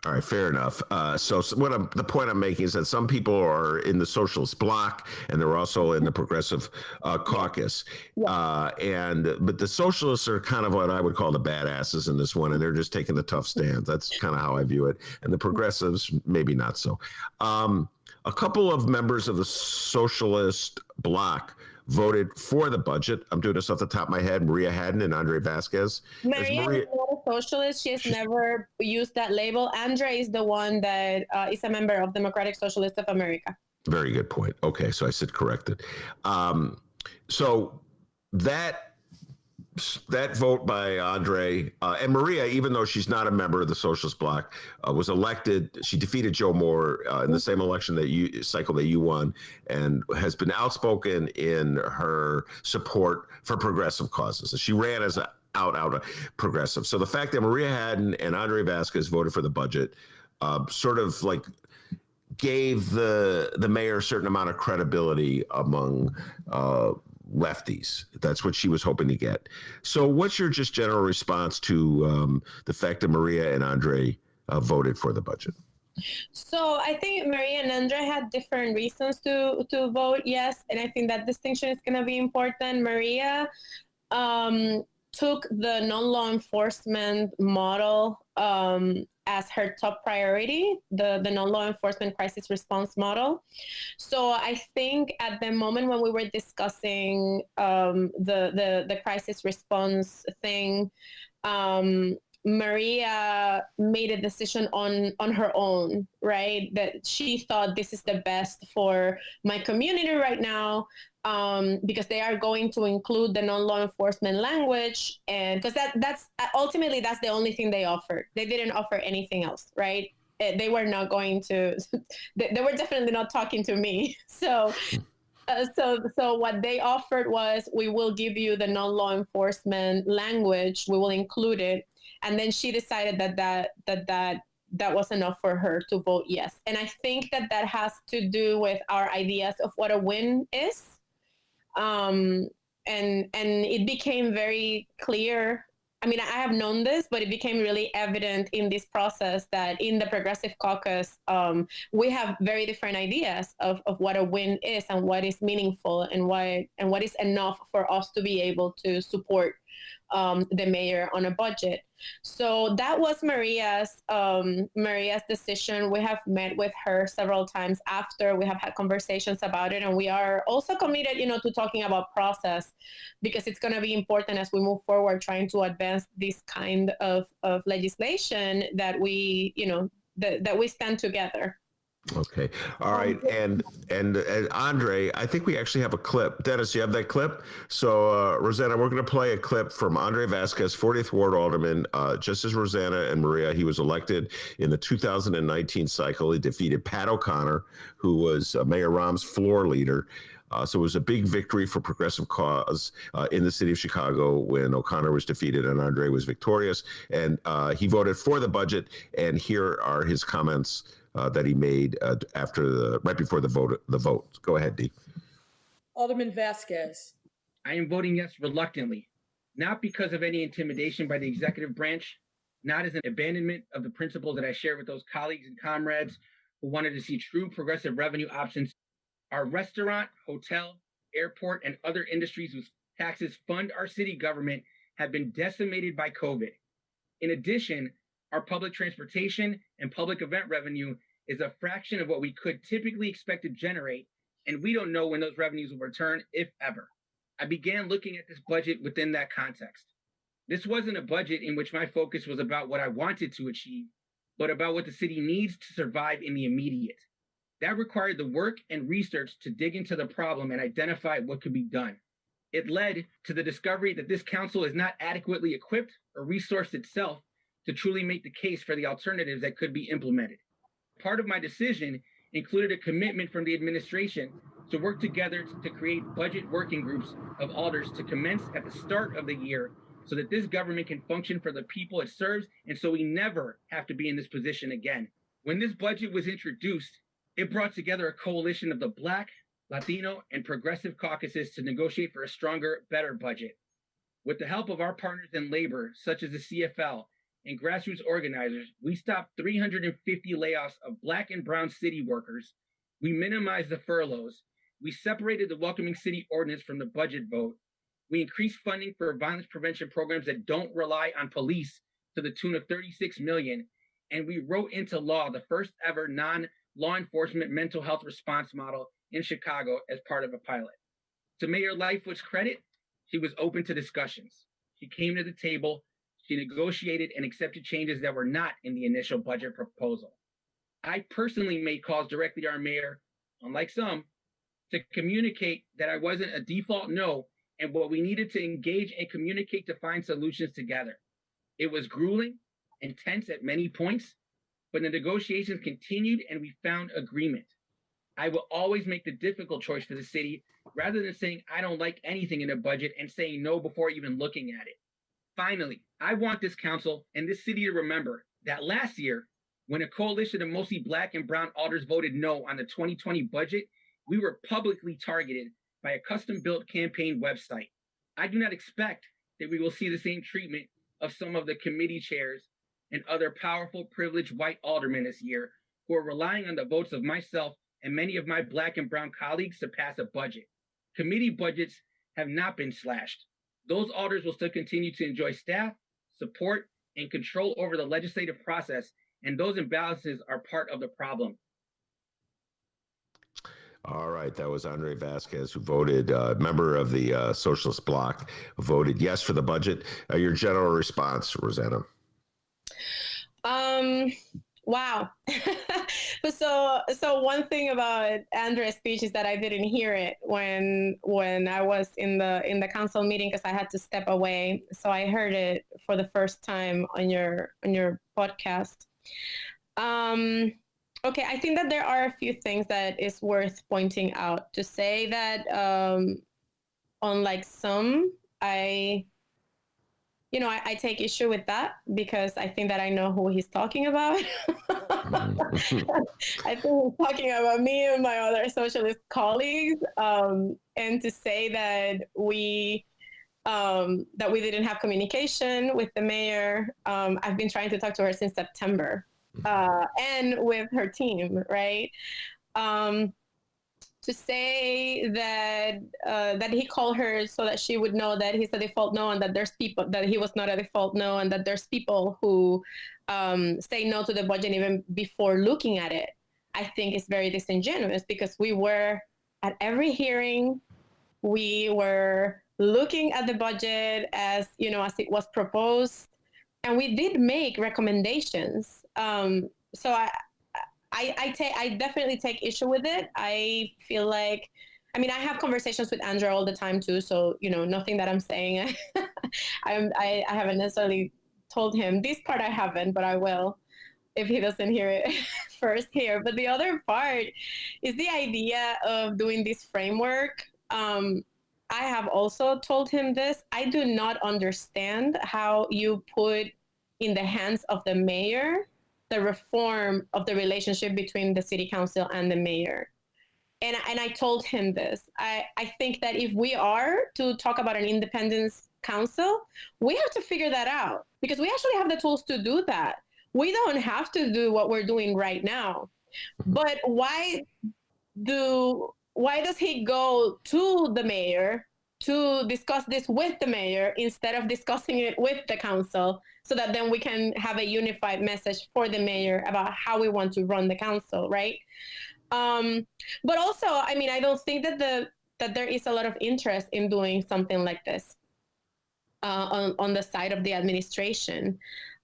All right, fair enough. So the point I'm making is that some people are in the socialist bloc and they're also in the Progressive Caucus. But the socialists are kind of what I would call the badasses in this one, and they're just taking the tough stand. That's kind of how I view it. And the progressives, maybe not so. A couple of members of the socialist bloc voted for the budget. I'm doing this off the top of my head. Maria Haddon and Andre Vasquez. Maria is not a socialist. She's never used that label. Andre is the one that is a member of Democratic Socialists of America. Very good point. Okay, so I said corrected. So that vote by Andre and Maria, even though she's not a member of the Socialist Bloc, was elected. She defeated Joe Moore in the same election that you won, and has been outspoken in her support for progressive causes. She ran as out progressive. So the fact that Maria Haddon and Andre Vasquez voted for the budget sort of gave the mayor a certain amount of credibility among lefties. That's what she was hoping to get. So what's your just general response to the fact that Maria and Andre voted for the budget? So I think Maria and Andre had different reasons to vote yes, and I think that distinction is going to be important. Maria took the non-law enforcement model as her top priority, the non-law enforcement crisis response model. So I think at the moment when we were discussing the crisis response thing, Maria made a decision on her own, right? That she thought this is the best for my community right now, because they are going to include the non-law enforcement language, and because that's ultimately that's the only thing they offered. They didn't offer anything else, right? They were not going to. They were definitely not talking to me. So So what they offered was, we will give you the non-law enforcement language, we will include it, and then she decided that was enough for her to vote yes. And I think that has to do with our ideas of what a win is, and it became very clear. I mean, I have known this, but it became really evident in this process that in the Progressive Caucus, we have very different ideas of what a win is and what is meaningful and what is enough for us to be able to support the mayor on a budget. So that was Maria's decision. We have met with her several times after. We have had conversations about it, and we are also committed, to talking about process, because it's going to be important as we move forward, trying to advance this kind of legislation that we, that we stand together. Okay. All right. And Andre, I think we actually have a clip. Dennis, you have that clip? So, Rossana, we're going to play a clip from Andre Vasquez, 40th Ward Alderman. Just as Rossana and Maria, he was elected in the 2019 cycle. He defeated Pat O'Connor, who was Mayor Rahm's floor leader. So it was a big victory for progressive cause in the city of Chicago when O'Connor was defeated and Andre was victorious. And he voted for the budget. And here are his comments that he made right before the vote. Go ahead, Dee. Alderman Vasquez. I am voting yes reluctantly, not because of any intimidation by the executive branch, not as an abandonment of the principles that I shared with those colleagues and comrades who wanted to see true progressive revenue options. Our restaurant, hotel, airport, and other industries whose taxes fund our city government have been decimated by COVID. In addition, our public transportation and public event revenue is a fraction of what we could typically expect to generate, and we don't know when those revenues will return, if ever. I began looking at this budget within that context. This wasn't a budget in which my focus was about what I wanted to achieve, but about what the city needs to survive in the immediate. That required the work and research to dig into the problem and identify what could be done. It led to the discovery that this council is not adequately equipped or resourced itself to truly make the case for the alternatives that could be implemented. Part of my decision included a commitment from the administration to work together to create budget working groups of alders to commence at the start of the year so that this government can function for the people it serves and so we never have to be in this position again. When this budget was introduced, it brought together a coalition of the Black, Latino, and progressive caucuses to negotiate for a stronger, better budget. With the help of our partners in labor, such as the CFL, and grassroots organizers, we stopped 350 layoffs of Black and brown city workers. We minimized the furloughs. We separated the Welcoming City Ordinance from the budget vote. We increased funding for violence prevention programs that don't rely on police to the tune of $36 million. And we wrote into law the first ever non-law enforcement mental health response model in Chicago as part of a pilot. To Mayor Lightfoot's credit, she was open to discussions. She came to the table. She negotiated and accepted changes that were not in the initial budget proposal. I personally made calls directly to our mayor, unlike some, to communicate that I wasn't a default no and what we needed to engage and communicate to find solutions together. It was grueling, intense at many points, but the negotiations continued and we found agreement. I will always make the difficult choice for the city rather than saying I don't like anything in a budget and saying no before even looking at it. Finally, I want this council and this city to remember that last year, when a coalition of mostly Black and brown alders voted no on the 2020 budget, we were publicly targeted by a custom-built campaign website. I do not expect that we will see the same treatment of some of the committee chairs and other powerful, privileged white aldermen this year who are relying on the votes of myself and many of my Black and brown colleagues to pass a budget. Committee budgets have not been slashed. Those alders will still continue to enjoy staff, support, and control over the legislative process, and those imbalances are part of the problem. All right, that was Andre Vasquez, who voted, member of the Socialist Bloc, who voted yes for the budget. Your general response, Rossana? Wow. So one thing about Andre's speech is that I didn't hear it when I was in the council meeting because I had to step away. So I heard it for the first time on your podcast. Okay, I think that there are a few things that is worth pointing out. To say that unlike some, I take issue with that because I think that I know who he's talking about. I think he's talking about me and my other socialist colleagues. And to say that we didn't have communication with the mayor. I've been trying to talk to her since September, and with her team, right? To say that he called her so that she would know that he's a default no, and that there's people that he was not a default no, and that there's people who say no to the budget even before looking at it. I think is very disingenuous because we were at every hearing, we were looking at the budget as it was proposed, and we did make recommendations. So I definitely take issue with it. I feel like, I have conversations with Andrew all the time too. So nothing that I'm saying, I haven't necessarily told him this part. I haven't, but I will if he doesn't hear it first here. But the other part is the idea of doing this framework. I have also told him this. I do not understand how you put in the hands of the mayor the reform of the relationship between the city council and the mayor. And I told him this. I think that if we are to talk about an independence council, we have to figure that out because we actually have the tools to do that. We don't have to do what we're doing right now. But why does he go to the mayor to discuss this with the mayor instead of discussing it with the council, so that then we can have a unified message for the mayor about how we want to run the council, right? But also, I don't think that there is a lot of interest in doing something like this on the side of the administration.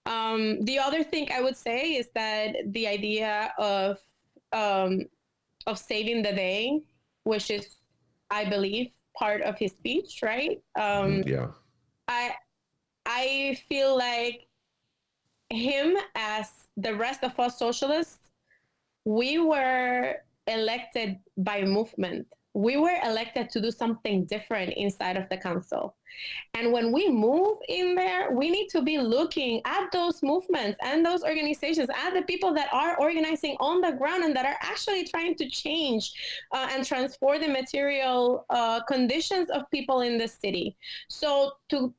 The other thing I would say is that the idea of saving the day, which is, I believe, part of his speech, right? Yeah. I feel like him, as the rest of us socialists, we were elected by movement. We were elected to do something different inside of the council. And when we move in there, we need to be looking at those movements and those organizations, at the people that are organizing on the ground and that are actually trying to change and transform the material conditions of people in the city. So to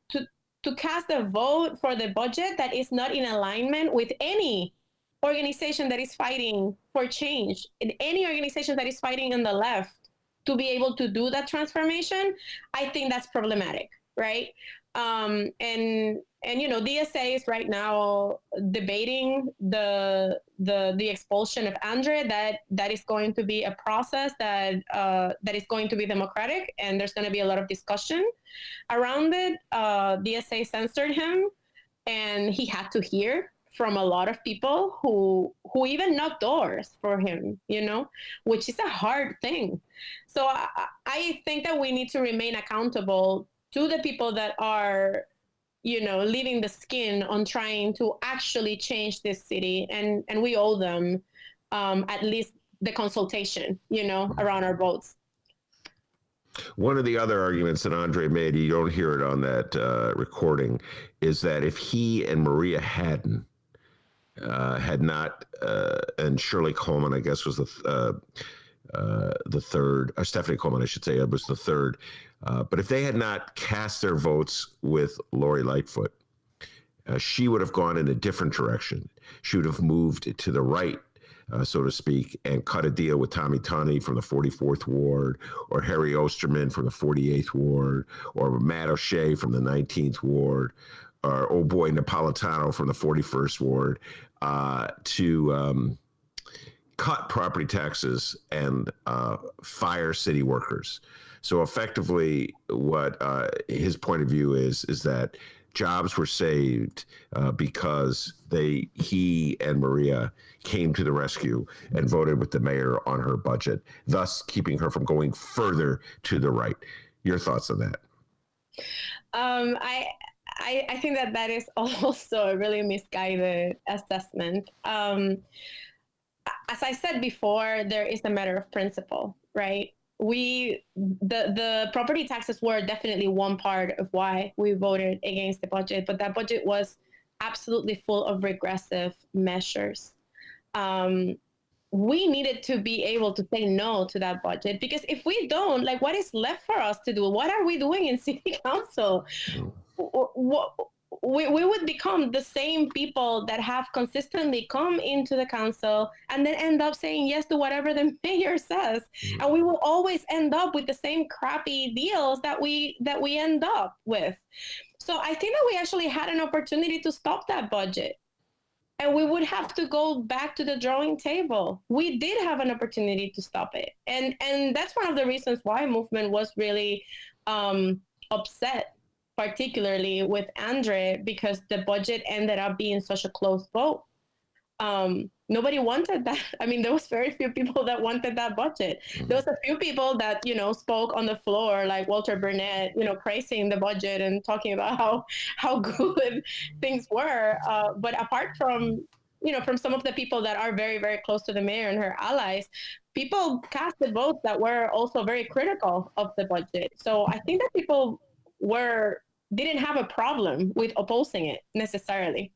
cast a vote for the budget that is not in alignment with any organization that is fighting for change, in any organization that is fighting on the left, to be able to do that transformation, I think that's problematic, right? And DSA is right now debating the expulsion of Andre. That is going to be a process that is going to be democratic, and there's going to be a lot of discussion around it. DSA censored him, and he had to hear from a lot of people who even knocked doors for him, which is a hard thing. So I think that we need to remain accountable to the people that are, leaving the skin on trying to actually change this city. And we owe them at least the consultation, around our votes. One of the other arguments that Andre made, you don't hear it on that recording, is that if he and Maria Hadden had not, and Shirley Coleman, I guess, was the third, or Stephanie Coleman, I should say, was the third. But if they had not cast their votes with Lori Lightfoot, she would have gone in a different direction. She would have moved to the right, so to speak, and cut a deal with Tommy Tunney from the 44th Ward, or Harry Osterman from the 48th Ward, or Matt O'Shea from the 19th Ward, or old boy Napolitano from the 41st Ward, to cut property taxes and fire city workers. So effectively, what his point of view is that jobs were saved because he and Maria came to the rescue and voted with the mayor on her budget, thus keeping her from going further to the right. Your thoughts on that? I think that is also a really misguided assessment. as I said before, there is a matter of principle, right? The property taxes were definitely one part of why we voted against the budget, but that budget was absolutely full of regressive measures. We needed to be able to say no to that budget, because if we don't, like, what is left for us to do? What are we doing in city council? We would become the same people that have consistently come into the council and then end up saying yes to whatever the mayor says. And we will always end up with the same crappy deals that we end up with. So I think that we actually had an opportunity to stop that budget. And we would have to go back to the drawing table. We did have an opportunity to stop it. And that's one of the reasons why movement was really upset, particularly with Andre, because the budget ended up being such a close vote. Nobody wanted that. I mean, there was very few people that wanted that budget. There was a few people that, spoke on the floor, like Walter Burnett, praising the budget and talking about how good things were. But apart from, from some of the people that are very, very close to the mayor and her allies, people casted votes that were also very critical of the budget. So I think that people didn't have a problem with opposing it necessarily.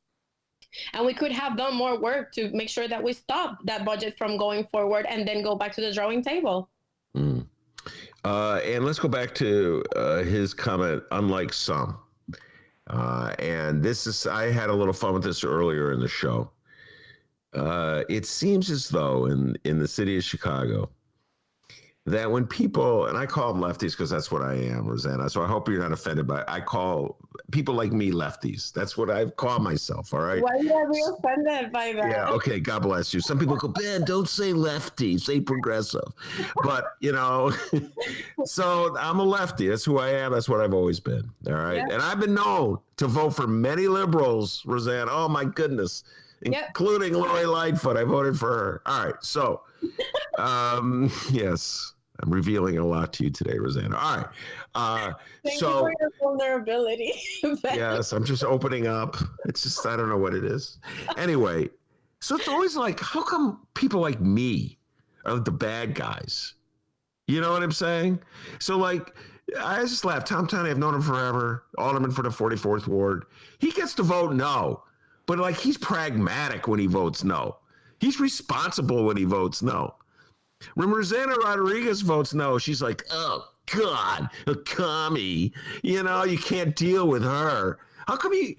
And we could have done more work to make sure that we stop that budget from going forward and then go back to the drawing table. And let's go back to his comment, unlike some. And I had a little fun with this earlier in the show. It seems as though in the city of Chicago, that when people, and I call them lefties because that's what I am, Rossana, so I hope you're not offended by it. I call people like me lefties. That's what I call myself, all right? Why are we offended by that? Yeah, okay, God bless you. Some people go, Ben, don't say lefty, say progressive. But, so I'm a lefty. That's who I am. That's what I've always been, all right? Yeah. And I've been known to vote for many liberals, Rossana. Oh, my goodness. Including Lori Lightfoot. I voted for her. All right, so... yes, I'm revealing a lot to you today, Rossana. All right. Thank you for your vulnerability. Yes, I'm just opening up. It's just, I don't know what it is. Anyway, so it's always like, how come people like me are the bad guys? You know what I'm saying? So like, I just laugh. Tom Tunney, I've known him forever. Alderman for the 44th Ward. He gets to vote no, but like he's pragmatic when he votes no. He's responsible when he votes no. When Rossana Rodriguez votes no, she's like, oh, God, a commie. You can't deal with her. How come you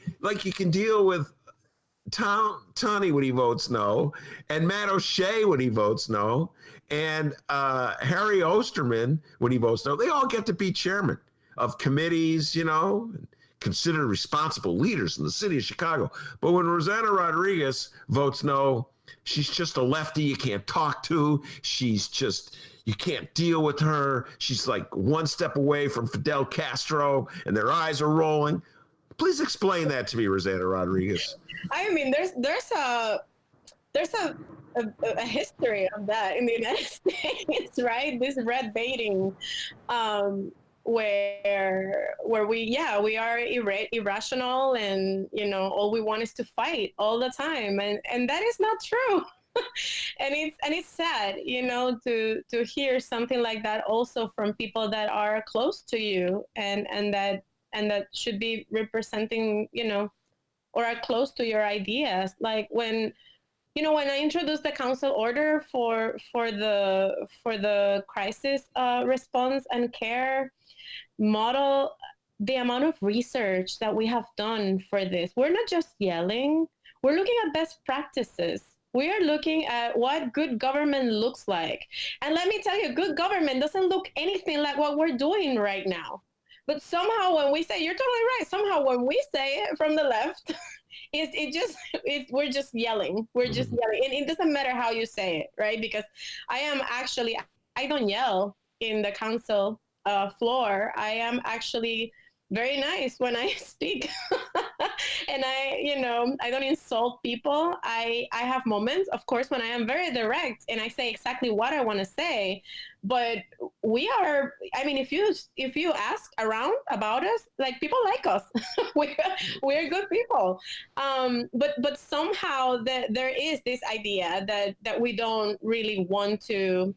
can deal with Tom Tunney when he votes no, and Matt O'Shea when he votes no, and Harry Osterman when he votes no? They all get to be chairman of committees, and considered responsible leaders in the city of Chicago. But when Rossana Rodriguez votes no, she's just a lefty you can't talk to. You can't deal with her. She's like one step away from Fidel Castro, and their eyes are rolling. Please explain that to me, Rossana Rodriguez. I mean, there's a history of that in the United States, right? This red baiting, where we are irrational, and all we want is to fight all the time, and that is not true. and it's sad, to hear something like that also from people that are close to you and that should be representing, or are close to your ideas. Like when I introduced the council order for the crisis response and care model, the amount of research that we have done for this, we're not just yelling, we're looking at best practices. We are looking at what good government looks like. And let me tell you, good government doesn't look anything like what we're doing right now. But somehow when we say, you're totally right, somehow when we say it from the left, we're just yelling. We're just yelling. And it doesn't matter how you say it, right? Because I don't yell in the council floor. I am actually very nice when I speak. and I don't insult people. I have moments, of course, when I am very direct and I say exactly what I want to say. But we are, I mean, if you ask around about us, like, people like us. we're good people. But somehow there is this idea that we don't really want to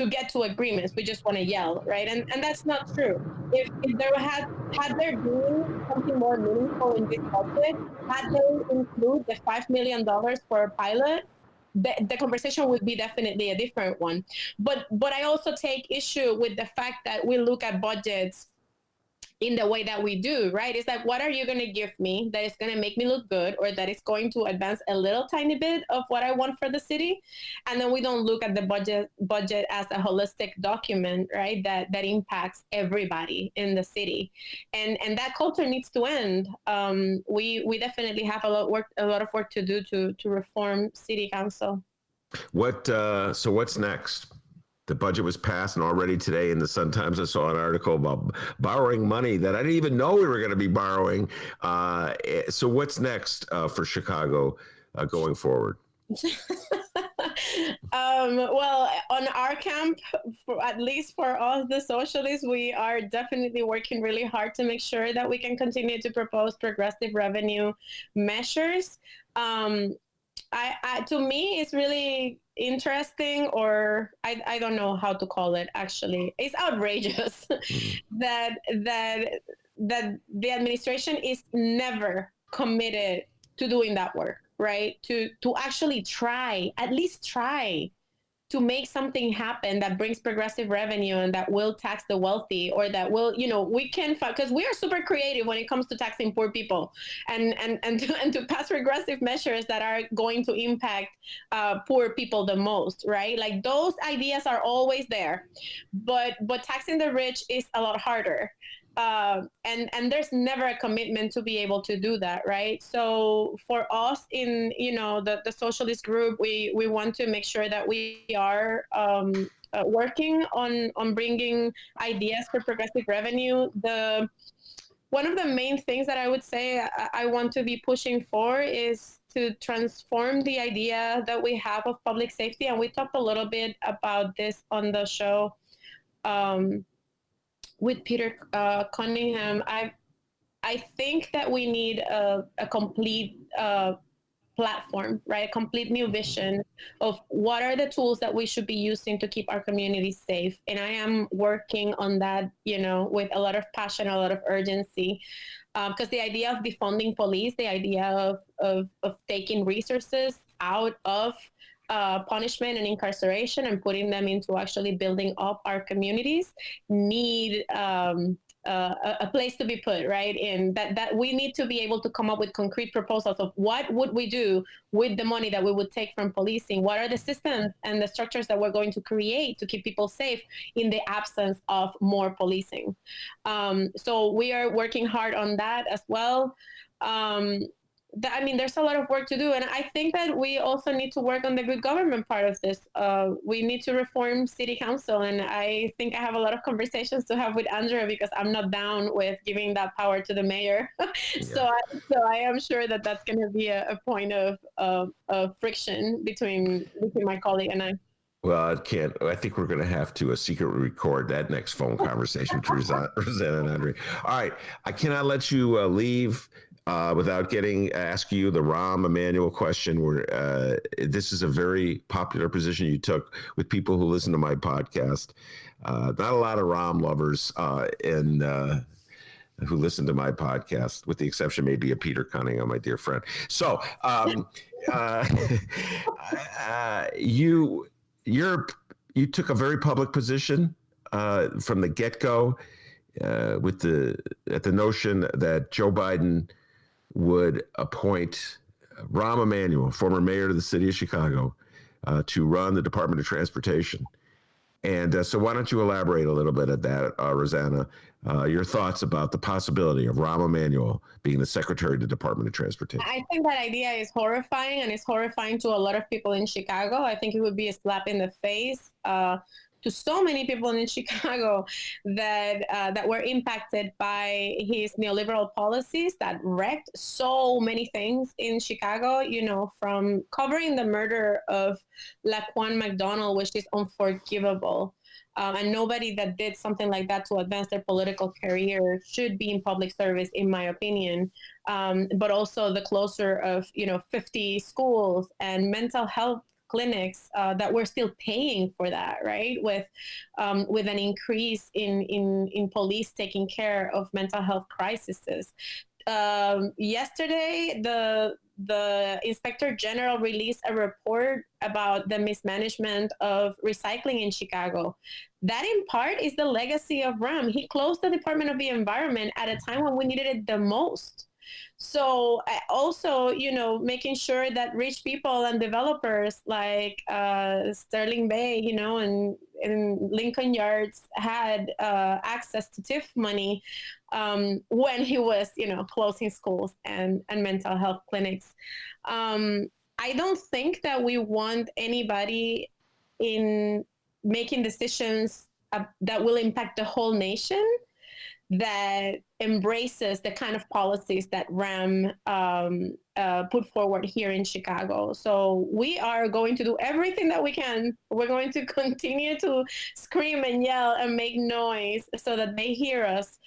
get to agreements. We just want to yell, right? And that's not true. If there had there been something more meaningful in this budget, had they include the $5 million for a pilot, the conversation would be definitely a different one. But I also take issue with the fact that we look at budgets in the way that we do, right? It's like, what are you going to give me that is going to make me look good, or that is going to advance a little tiny bit of what I want for the city? And then we don't look at the budget as a holistic document, right? That impacts everybody in the city. And that culture needs to end. We definitely have a lot of work to do to reform city council. So what's next? The budget was passed, and already today in the Sun-Times I saw an article about borrowing money that I didn't even know we were going to be borrowing. So what's next for Chicago going forward? Well, on our camp, at least for us, the socialists, we are definitely working really hard to make sure that we can continue to propose progressive revenue measures. To me, it's really interesting, or I don't know how to call it. Actually, it's outrageous that the administration is never committed to doing that work, right? To actually at least try to make something happen that brings progressive revenue and that will tax the wealthy, or that will, we can, because we are super creative when it comes to taxing poor people and to pass progressive measures that are going to impact poor people the most, right? Like, those ideas are always there, but taxing the rich is a lot harder. And there's never a commitment to be able to do that, right? So for us in the socialist group, we want to make sure that we are working on bringing ideas for progressive revenue. One of the main things that I would say I want to be pushing for is to transform the idea that we have of public safety, and we talked a little bit about this on the show with Peter Cunningham. I think that we need a complete platform, right? A complete new vision of what are the tools that we should be using to keep our communities safe. And I am working on that, with a lot of passion, a lot of urgency, because the idea of defunding police, the idea of taking resources out of punishment and incarceration and putting them into actually building up our communities need a place to be put, right? And that we need to be able to come up with concrete proposals of what would we do with the money that we would take from policing? What are the systems and the structures that we're going to create to keep people safe in the absence of more policing? So we are working hard on that as well. There's a lot of work to do. And I think that we also need to work on the good government part of this. We need to reform city council. And I think I have a lot of conversations to have with Andrea, because I'm not down with giving that power to the mayor. Yeah. So I am sure that that's going to be a point of friction between my colleague and I. Well, I think we're going to have to secretly record that next phone conversation with Rossana and Andrea. All right. I cannot let you leave without ask you the Rahm Emanuel question. Where this is a very popular position you took with people who listen to my podcast. Not a lot of Rahm lovers who listen to my podcast, with the exception maybe of Peter Cunningham, my dear friend. So you took a very public position from the get-go at the notion that Joe Biden would appoint Rahm Emanuel, former mayor of the city of Chicago, to run the Department of Transportation. And so why don't you elaborate a little bit at that, Rossana, your thoughts about the possibility of Rahm Emanuel being the secretary of the Department of Transportation? I think that idea is horrifying, and it's horrifying to a lot of people in Chicago. I think it would be a slap in the face to so many people in Chicago that were impacted by his neoliberal policies that wrecked so many things in Chicago, from covering the murder of Laquan McDonald, which is unforgivable. And nobody that did something like that to advance their political career should be in public service, in my opinion. But also the closure of, 50 schools and mental health clinics that we're still paying for that, right? With an increase in police taking care of mental health crises. Yesterday, the Inspector General released a report about the mismanagement of recycling in Chicago. That in part is the legacy of Ram. He closed the Department of the Environment at a time when we needed it the most. So also, making sure that rich people and developers like Sterling Bay, and Lincoln Yards had access to TIF money when he was, closing schools and mental health clinics. I don't think that we want anybody in making decisions that will impact the whole nation that embraces the kind of policies that Ram put forward here in Chicago. So we are going to do everything that we can. We're going to continue to scream and yell and make noise so that they hear us,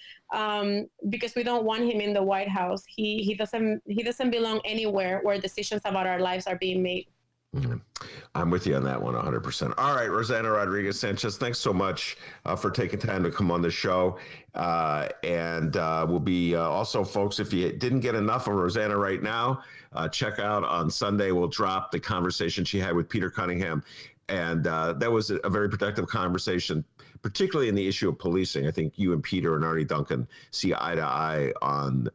because we don't want him in the White House. He doesn't belong anywhere where decisions about our lives are being made. I'm with you on that one 100%. All right, Rossana Rodríguez-Sanchez, thanks so much for taking time to come on the show. And we'll be also, folks, if you didn't get enough of Rossana right now, check out on Sunday, we'll drop the conversation she had with Peter Cunningham. And that was a very productive conversation, particularly in the issue of policing. I think you and Peter and Arnie Duncan see eye to eye on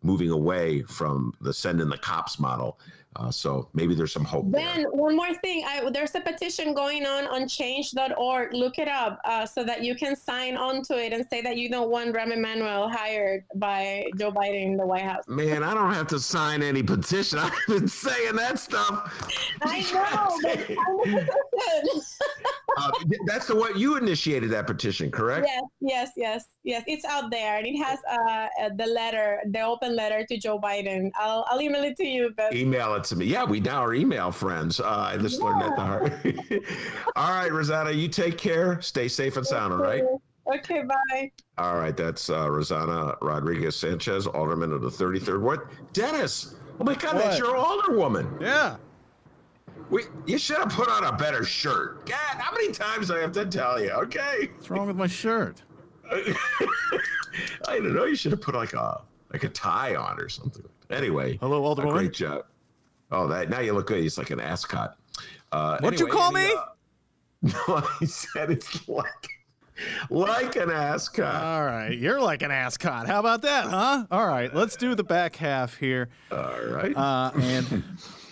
moving away from the send in the cops model. So maybe there's some hope Ben, there. one more thing. There's a petition going on change.org. Look it up so that you can sign on to it and say that you don't want Rahm Emanuel hired by Joe Biden in the White House. Man, I don't have to sign any petition. I've been saying that stuff. I know, but sign the petition. That's the what you initiated that petition, correct? Yes. It's out there, and it has the open letter to Joe Biden. I'll email it to you. But email it to me. Yeah, we now are email friends. I just learned that the hard way. All right, Rossana, you take care. Stay safe and sound, all right? Okay, bye. All right, that's Rossana Rodríguez-Sanchez, alderman of the 33rd Ward. Dennis, oh my God, that's your alderwoman. Yeah. You should have put on a better shirt. God, how many times do I have to tell you? Okay. What's wrong with my shirt? I don't know. You should have put like a tie on or something. Anyway. Hello, alderwoman. Great job. Oh, now you look good. It's like an ascot. What'd you call me? No, I said it's like an ascot. All right, you're like an ascot. How about that, huh? All right, let's do the back half here. All right. And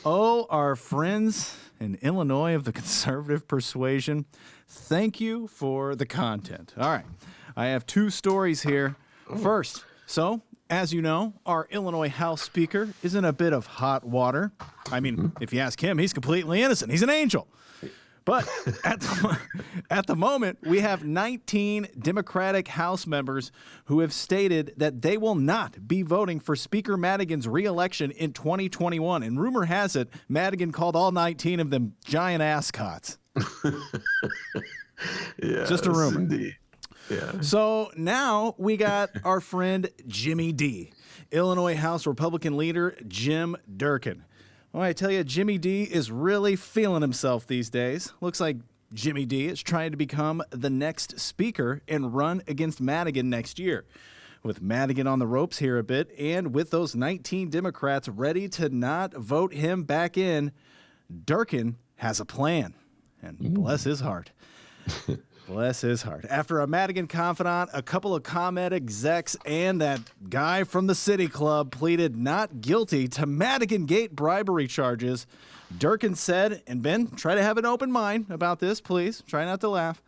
our friends in Illinois of the conservative persuasion, thank you for the content. All right, I have two stories here. First, as you know, our Illinois House Speaker is in a bit of hot water. I mean, if you ask him, he's completely innocent. He's an angel. But at the moment, we have 19 Democratic House members who have stated that they will not be voting for Speaker Madigan's re-election in 2021. And rumor has it, Madigan called all 19 of them giant ascots. Yeah, just a rumor. Indeed. Yeah. So now we got our friend Jimmy D, Illinois House Republican leader Jim Durkin. Well, I tell you, Jimmy D is really feeling himself these days. Looks like Jimmy D is trying to become the next speaker and run against Madigan next year. With Madigan on the ropes here a bit, and with those 19 Democrats ready to not vote him back in, Durkin has a plan. And bless his heart. Bless his heart. After a Madigan confidant, a couple of ComEd execs, and that guy from the City Club pleaded not guilty to Madigan Gate bribery charges, Durkin said, and Ben, try to have an open mind about this, please. Try not to laugh.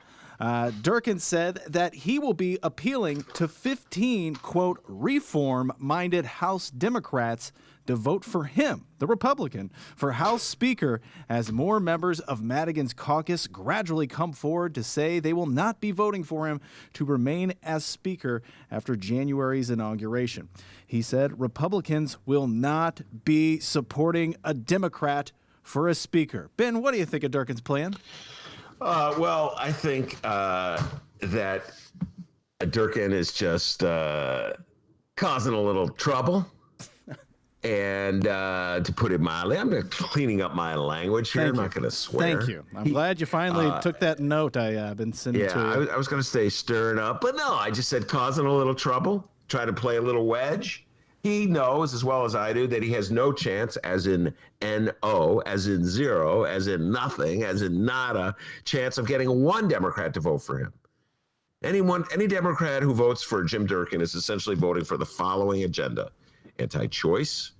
Durkin said that he will be appealing to 15, quote, reform-minded House Democrats to vote for him, the Republican, for House Speaker, as more members of Madigan's caucus gradually come forward to say they will not be voting for him to remain as Speaker after January's inauguration. He said Republicans will not be supporting a Democrat for a Speaker. Ben, what do you think of Durkin's plan? Well, I think that Durkin is just causing a little trouble. And to put it mildly, I'm cleaning up my language here. I'm not going to swear. Thank you. I'm glad you finally took that note I've been sending to you. I was going to say stirring up, but no, I just said causing a little trouble, try to play a little wedge. He knows as well as I do that he has no chance, as in N-O, as in zero, as in nothing, as in nada, chance of getting one Democrat to vote for him. Any Democrat who votes for Jim Durkin is essentially voting for the following agenda: anti-choice,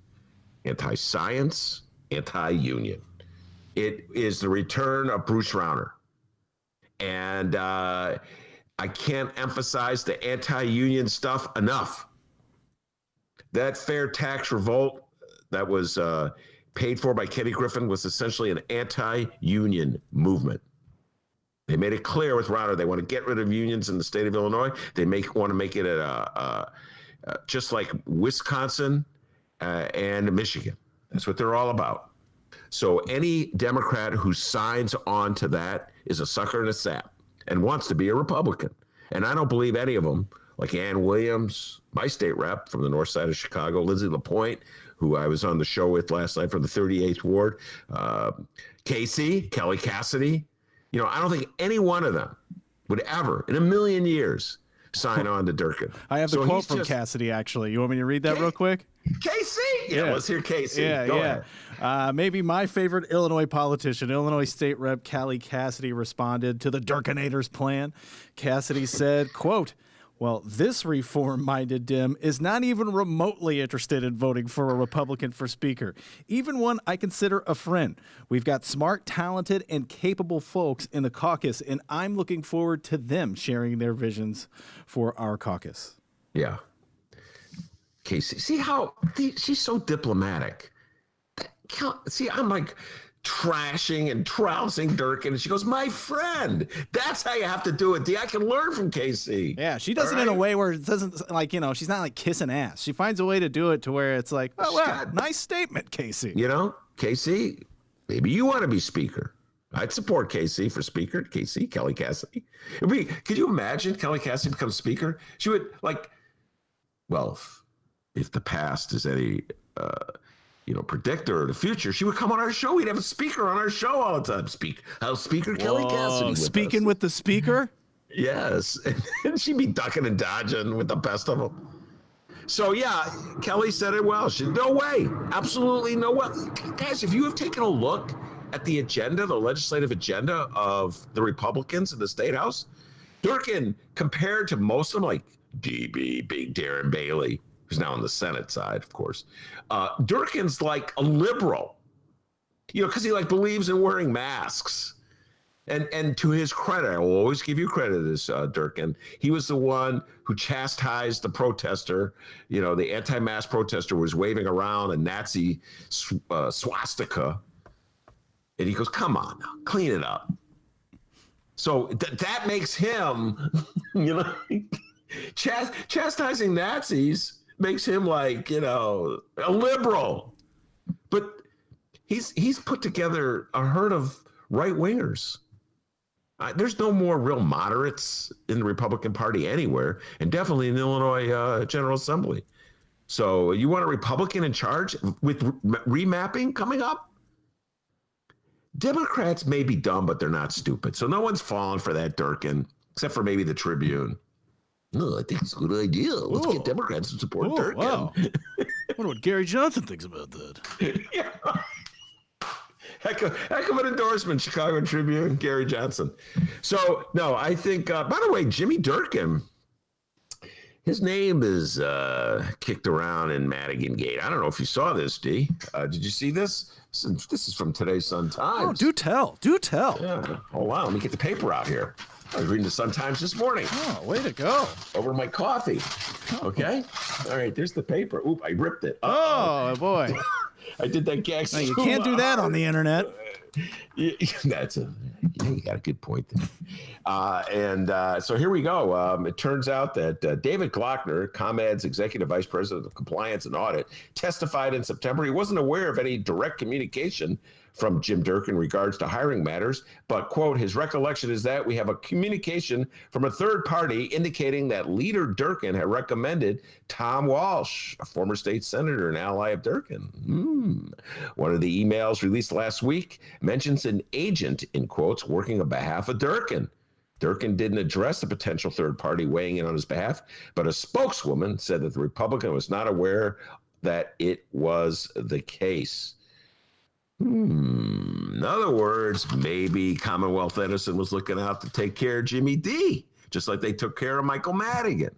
anti-science, anti-union. It is the return of Bruce Rauner. And I can't emphasize the anti-union stuff enough. That fair tax revolt that was paid for by Kenny Griffin was essentially an anti-union movement. They made it clear with Rauner they want to get rid of unions in the state of Illinois. They want to make it just like Wisconsin and Michigan. That's what they're all about. So any Democrat who signs on to that is a sucker and a sap and wants to be a Republican. And I don't believe any of them, like Ann Williams, my state rep from the north side of Chicago, Lindsay LaPointe, who I was on the show with last night from the 38th Ward, Kelly Cassidy. I don't think any one of them would ever, in a million years, sign on to Durkin. I have the quote from Cassidy, actually. You want me to read that real quick? KC? Yeah, let's hear KC. Go ahead. Maybe my favorite Illinois politician, Illinois State Rep Callie Cassidy, responded to the Durkinators' plan. Cassidy said, quote, "Well, this reform-minded Dem is not even remotely interested in voting for a Republican for Speaker, even one I consider a friend. We've got smart, talented, and capable folks in the caucus, and I'm looking forward to them sharing their visions for our caucus." Yeah. Casey, see how she's so diplomatic. See, I'm like trashing and trouncing Durkin, and she goes, "My friend." That's how you have to do it. I can learn from Casey. Yeah, she does it in a way where it doesn't she's not like kissing ass. She finds a way to do it to where it's like, oh, wow, nice statement, Casey. Casey, maybe you want to be Speaker. I'd support Casey for Speaker. Casey, Kelly Cassidy. Could you imagine Kelly Cassidy becomes Speaker? She would if the past is any predictor of the future, she would come on our show. We'd have a speaker on our show all the time. Speaker Kelly Cassidy. Speaking with the speaker? Yes. And she'd be ducking and dodging with the best of them. So, yeah, Kelly said it well. She said, no way. Absolutely no way. Guys, if you have taken a look at the agenda, the legislative agenda of the Republicans in the State House, Durkin, compared to most of them, like DB, Big Darren Bailey, who's now on the Senate side, of course. Durkin's like a liberal, because he believes in wearing masks. And to his credit, I will always give you credit to this, Durkin. He was the one who chastised the protester. The anti-mask protester was waving around a Nazi swastika. And he goes, come on now, clean it up. So that makes him, chastising Nazis makes him a liberal. But he's put together a herd of right-wingers. There's no more real moderates in the Republican Party anywhere, and definitely in the Illinois General Assembly. So you want a Republican in charge with remapping coming up? Democrats may be dumb, but they're not stupid. So no one's falling for that, Durkin, except for maybe the Tribune. No, I think it's a good idea. Let's get Democrats to support Durkin. Wow. I wonder what Gary Johnson thinks about that. Yeah. Heck of an endorsement, Chicago Tribune, Gary Johnson. So, no, I think, by the way, Jimmy Durkin, his name is kicked around in Madigan Gate. I don't know if you saw this, D. Did you see this? This is from today's Sun Times. Oh, do tell. Yeah. Oh, wow. Let me get the paper out here. I was reading the Sun-Times this morning. Oh, way to go. Over my coffee. Okay? All right, there's the paper. Oop, I ripped it. Oh, boy. I did that gag. No, you can't do that on the internet. You got a good point there. So here we go. It turns out that David Glockner, ComEd's executive vice president of compliance and audit, testified in September he wasn't aware of any direct communication from Jim Durkin in regards to hiring matters, but, quote, his recollection is that we have a communication from a third party indicating that leader Durkin had recommended Tom Walsh, a former state senator and ally of Durkin. One of the emails released last week mentions an agent, in quotes, working on behalf of Durkin. Durkin didn't address the potential third party weighing in on his behalf, but a spokeswoman said that the Republican was not aware that it was the case. In other words, maybe Commonwealth Edison was looking out to take care of Jimmy D, just like they took care of Michael Madigan.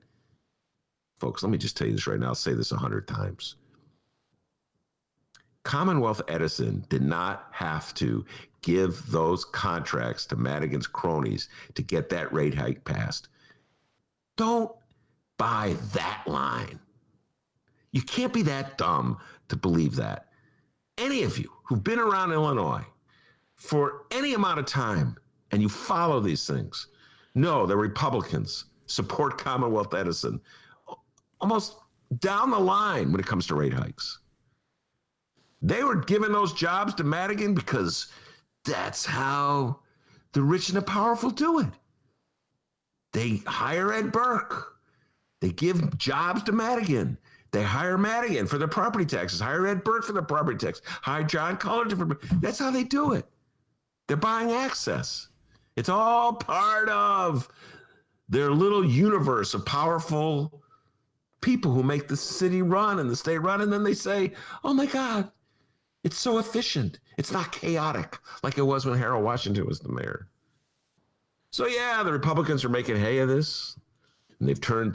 Folks, let me just tell you this right now. I'll say this 100 times. Commonwealth Edison did not have to give those contracts to Madigan's cronies to get that rate hike passed. Don't buy that line. You can't be that dumb to believe that. Any of you who've been around Illinois for any amount of time and you follow these things know the Republicans support Commonwealth Edison almost down the line when it comes to rate hikes. They were giving those jobs to Madigan because that's how the rich and the powerful do it. They hire Ed Burke. They give jobs to Madigan. They hire Madigan for the property taxes, hire Ed Burke for the property tax, hire John Cullerton for. That's how they do it. They're buying access. It's all part of their little universe of powerful people who make the city run and the state run. And then they say, oh my God, it's so efficient. It's not chaotic like it was when Harold Washington was the mayor. So yeah, the Republicans are making hay of this. And they've turned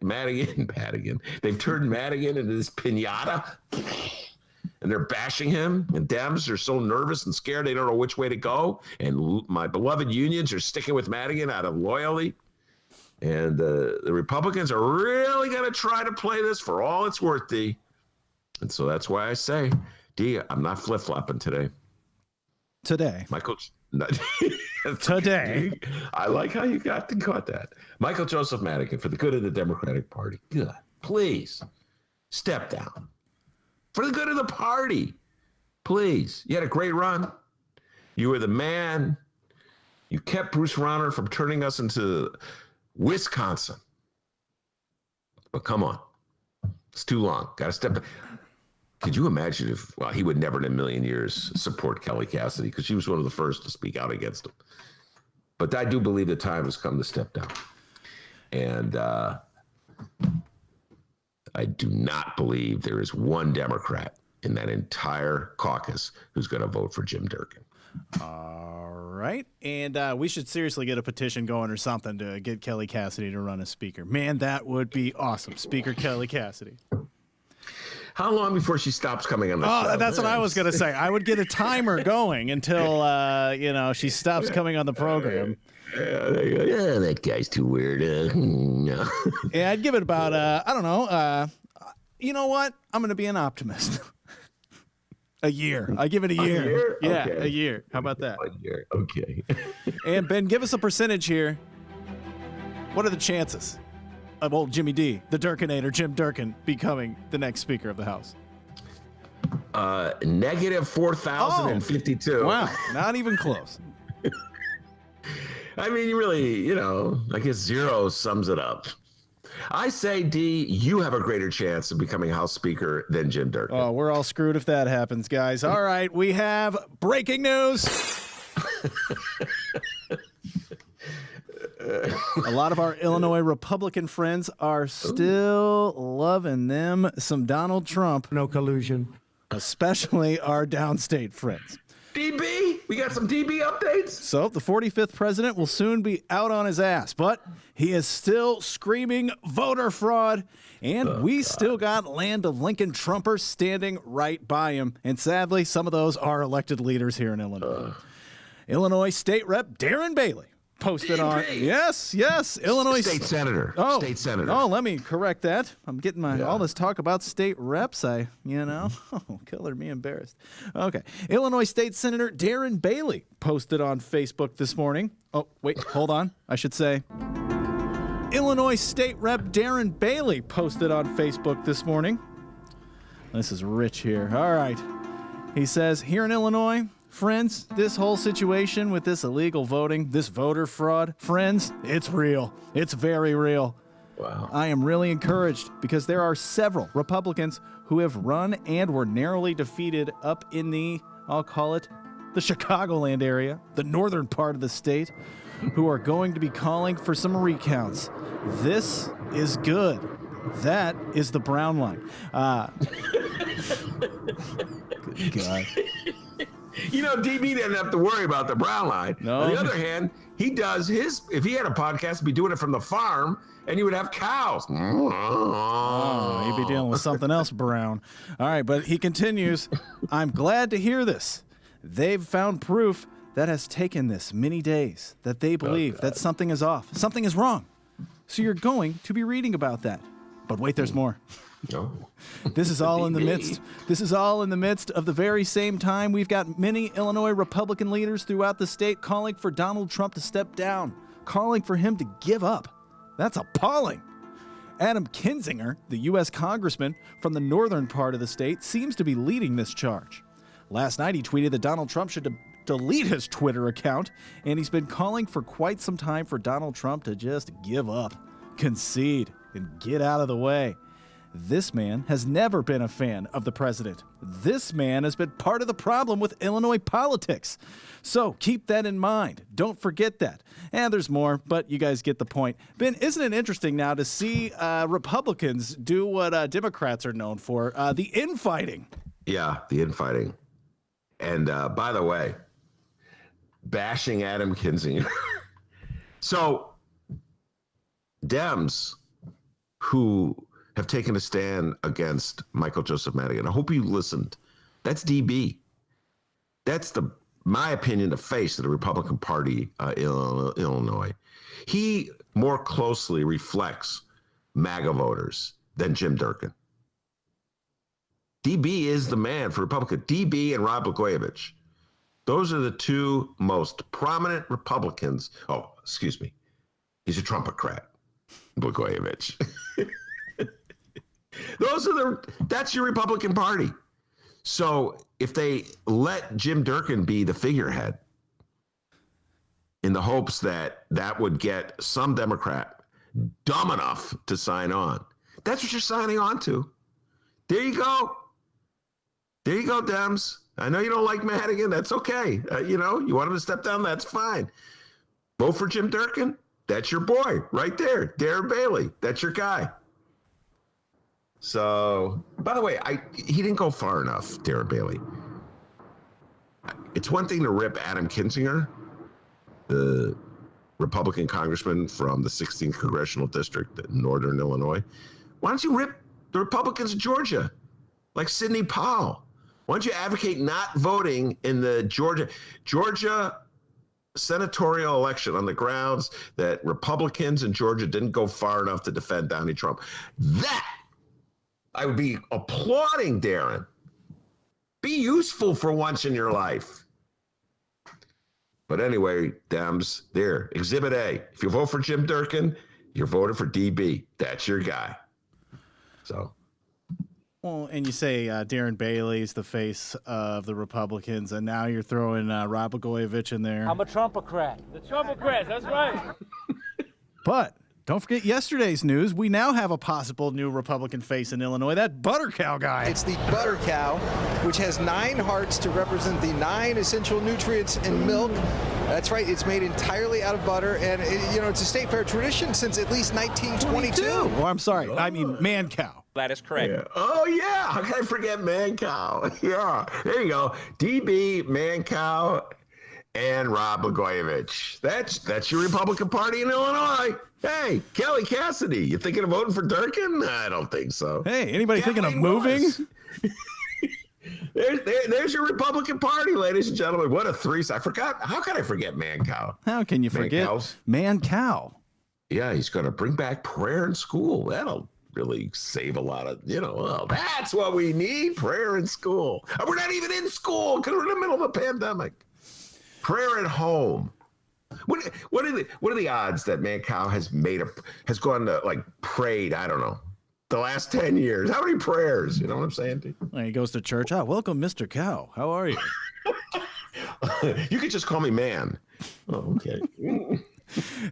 Madigan. They've turned Madigan into this piñata, and they're bashing him. And Dems are so nervous and scared they don't know which way to go. And my beloved unions are sticking with Madigan out of loyalty. And the Republicans are really going to try to play this for all it's worth, D. And so that's why I say, D, I'm not flip-flopping today. Michael. Today. I like how you got that. Michael Joseph Madigan, for the good of the Democratic Party. Good. Please step down. For the good of the party. Please. You had a great run. You were the man. You kept Bruce Rauner from turning us into Wisconsin. But come on. It's too long. Got to step back. Could you imagine if, well, he would never in a million years support Kelly Cassidy because she was one of the first to speak out against him. But I do believe the time has come to step down. And I do not believe there is one Democrat in that entire caucus who's going to vote for Jim Durkin. All right. And we should seriously get a petition going or something to get Kelly Cassidy to run as speaker. Man, that would be awesome. Speaker Kelly Cassidy. How long before she stops coming on the show? Oh, that's what I was going to say. I would get a timer going until, she stops coming on the program. Yeah, that guy's too weird. No. Yeah, I'd give it about, I don't know. You know what? I'm going to be an optimist. A year. I give it a year. Year? Yeah, Okay. a year. How about that? 1 year. Okay. And Ben, give us a percentage here. What are the chances of old Jimmy D, the Durkinator, Jim Durkin, becoming the next Speaker of the House? Negative 4,052. Wow, not even close. I mean, you really, I guess zero sums it up. I say, D, you have a greater chance of becoming House Speaker than Jim Durkin. Oh, we're all screwed if that happens, guys. All right, we have breaking news. A lot of our Illinois Republican friends are still loving them some Donald Trump. No collusion. Especially our downstate friends. DB? We got some DB updates? So the 45th president will soon be out on his ass, but he is still screaming voter fraud, and we still got land of Lincoln Trumpers standing right by him. And sadly, some of those are elected leaders here in Illinois. Illinois State Rep Darren Bailey posted on. DP. Yes, Illinois State senator. Oh, State senator. Oh, let me correct that. I'm getting all this talk about state reps. Killer me embarrassed. Okay. Illinois State Senator Darren Bailey posted on Facebook this morning. Oh, wait, hold on. I should say Illinois State Rep Darren Bailey posted on Facebook this morning. This is rich here. All right. He says, here in Illinois, friends, this whole situation with this illegal voting, this voter fraud, friends, it's real. It's very real. Wow. I am really encouraged because there are several Republicans who have run and were narrowly defeated up in the, I'll call it, the Chicagoland area, the northern part of the state, who are going to be calling for some recounts. This is good. That is the brown line. Good God. DB didn't have to worry about the brown line. No. On the other hand, he does if he had a podcast, he'd be doing it from the farm, and you would have cows. Oh, he'd be dealing with something else brown. All right, but he continues, I'm glad to hear this. They've found proof that has taken this many days, that they believe that something is off, something is wrong. So you're going to be reading about that. But wait, there's more. No. This is all in the midst. This is all in the midst of the very same time we've got many Illinois Republican leaders throughout the state calling for Donald Trump to step down, calling for him to give up. That's appalling. Adam Kinzinger, the U.S. congressman from the northern part of the state, seems to be leading this charge. Last night he tweeted that Donald Trump should delete his Twitter account, and he's been calling for quite some time for Donald Trump to just give up, concede, and get out of the way. This man has never been a fan of the president. This man has been part of the problem with Illinois politics. So keep that in mind. Don't forget that. And there's more, but you guys get the point. Ben, isn't it interesting now to see Republicans do what Democrats are known for, the infighting? Yeah, the infighting. And by the way, bashing Adam Kinzinger. So Dems who have taken a stand against Michael Joseph Madigan. I hope you listened. That's DB. That's my opinion, the face of the Republican Party Illinois. He more closely reflects MAGA voters than Jim Durkin. DB is the man for Republican. DB and Rod Blagojevich. Those are the two most prominent Republicans. Oh, excuse me. He's a Trumpocrat, Blagojevich. That's your Republican Party. So if they let Jim Durkin be the figurehead in the hopes that would get some Democrat dumb enough to sign on, that's what you're signing on to. There you go. There you go, Dems. I know you don't like Madigan. That's okay. You want him to step down. That's fine. Vote for Jim Durkin. That's your boy right there. Darren Bailey. That's your guy. So, by the way, he didn't go far enough, Darren Bailey. It's one thing to rip Adam Kinzinger, the Republican congressman from the 16th Congressional District in Northern Illinois. Why don't you rip the Republicans of Georgia, like Sidney Powell? Why don't you advocate not voting in the Georgia senatorial election on the grounds that Republicans in Georgia didn't go far enough to defend Donald Trump? That I would be applauding, Darren. Be useful for once in your life. But anyway, Dems, there, Exhibit A. If you vote for Jim Durkin, you're voting for DB. That's your guy. So. Well, and you say Darren Bailey's the face of the Republicans, and now you're throwing Rod Blagojevich in there. I'm a Trumpocrat. The Trumpocrats, that's right. But don't forget yesterday's news. We now have a possible new Republican face in Illinois, that butter cow guy. It's the butter cow, which has 9 hearts to represent the 9 essential nutrients in milk. That's right. It's made entirely out of butter, and it's a state fair tradition since at least 1922. Oh, I'm sorry. I mean man cow. That is correct. Yeah. Oh, yeah. How can I forget Man Cow? Yeah. There you go. DB, Man Cow, and Rod Blagojevich. That's your Republican Party in Illinois. Hey, Kelly Cassidy, you thinking of voting for Durkin? I don't think so. Hey, anybody thinking of moving? There's your Republican Party, ladies and gentlemen. What a threesome. I forgot. How can I forget Man Cow? How can you forget Man Cow? Yeah, he's going to bring back prayer in school. That'll really save a lot of, well, that's what we need, prayer in school. And we're not even in school because we're in the middle of a pandemic. Prayer at home. What are the odds that Man Cow has gone to, like, prayed, I don't know, the last 10 years? How many prayers? You know what I'm saying, dude? Well, he goes to church. Oh, welcome, Mr. Cow. How are you? You could just call me Man. Oh, okay.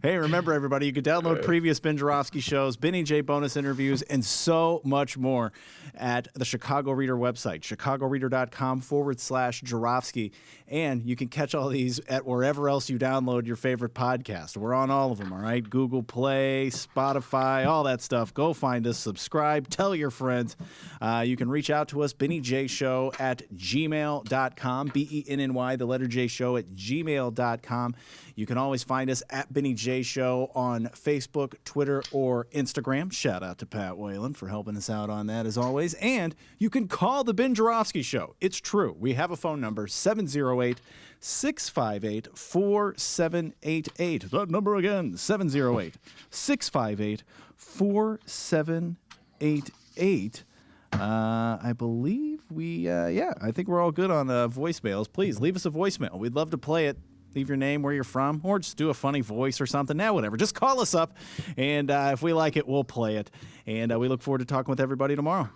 Hey, remember, everybody, you can download previous Ben Joravsky shows, Benny J bonus interviews, and so much more at the Chicago Reader website, chicagoreader.com/Joravsky. And you can catch all these at wherever else you download your favorite podcast. We're on all of them, all right? Google Play, Spotify, all that stuff. Go find us, subscribe, tell your friends. You can reach out to us, BennyJShow@gmail.com, BENNY, the letter J show @gmail.com. You can always find us at Benny J Show on Facebook, Twitter, or Instagram. Shout out to Pat Whalen for helping us out on that, as always. And you can call the Ben Joravsky Show. It's true. We have a phone number, 708-658-4788. That number again, 708-658-4788. I believe I think we're all good on voicemails. Please leave us a voicemail. We'd love to play it. Leave your name, where you're from, or just do a funny voice or something. Now, whatever. Just call us up, and if we like it, we'll play it. And we look forward to talking with everybody tomorrow.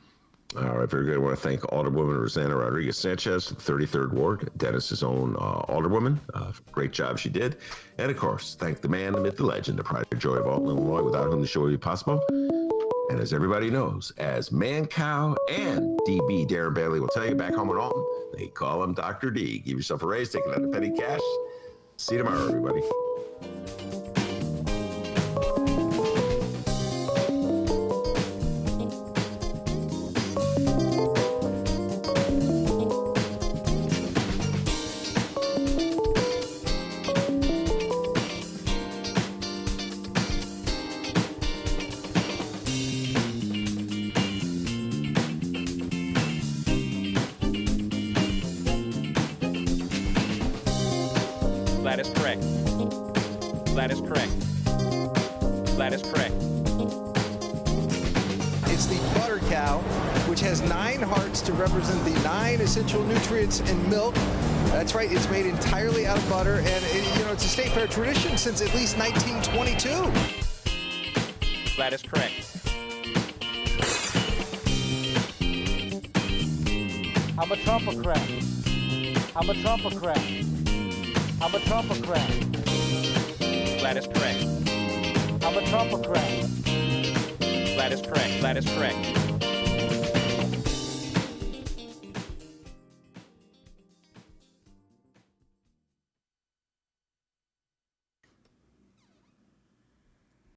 All right, very good. I want to thank Alderwoman Rossana Rodríguez-Sanchez, 33rd Ward, Dennis's own Alderwoman. Great job she did. And, of course, thank the man, the myth, the legend, the pride and joy of Alton, Illinois, without whom the show would be possible. And as everybody knows, as Man Cow and DB Darren Bailey will tell you back home in Alton, they call him Dr. D. Give yourself a raise, take another penny cash. See you tomorrow, everybody. That is correct. That is correct. That is correct. It's the butter cow, which has 9 hearts to represent the 9 essential nutrients in milk. That's right, it's made entirely out of butter, and it's a state fair tradition since at least 1922. That is correct. I'm a Trumpocrat. I'm a Trumpocrat. I'm a Trumpocrat. That is correct. I'm a Trumpocrat. That is correct. That is correct.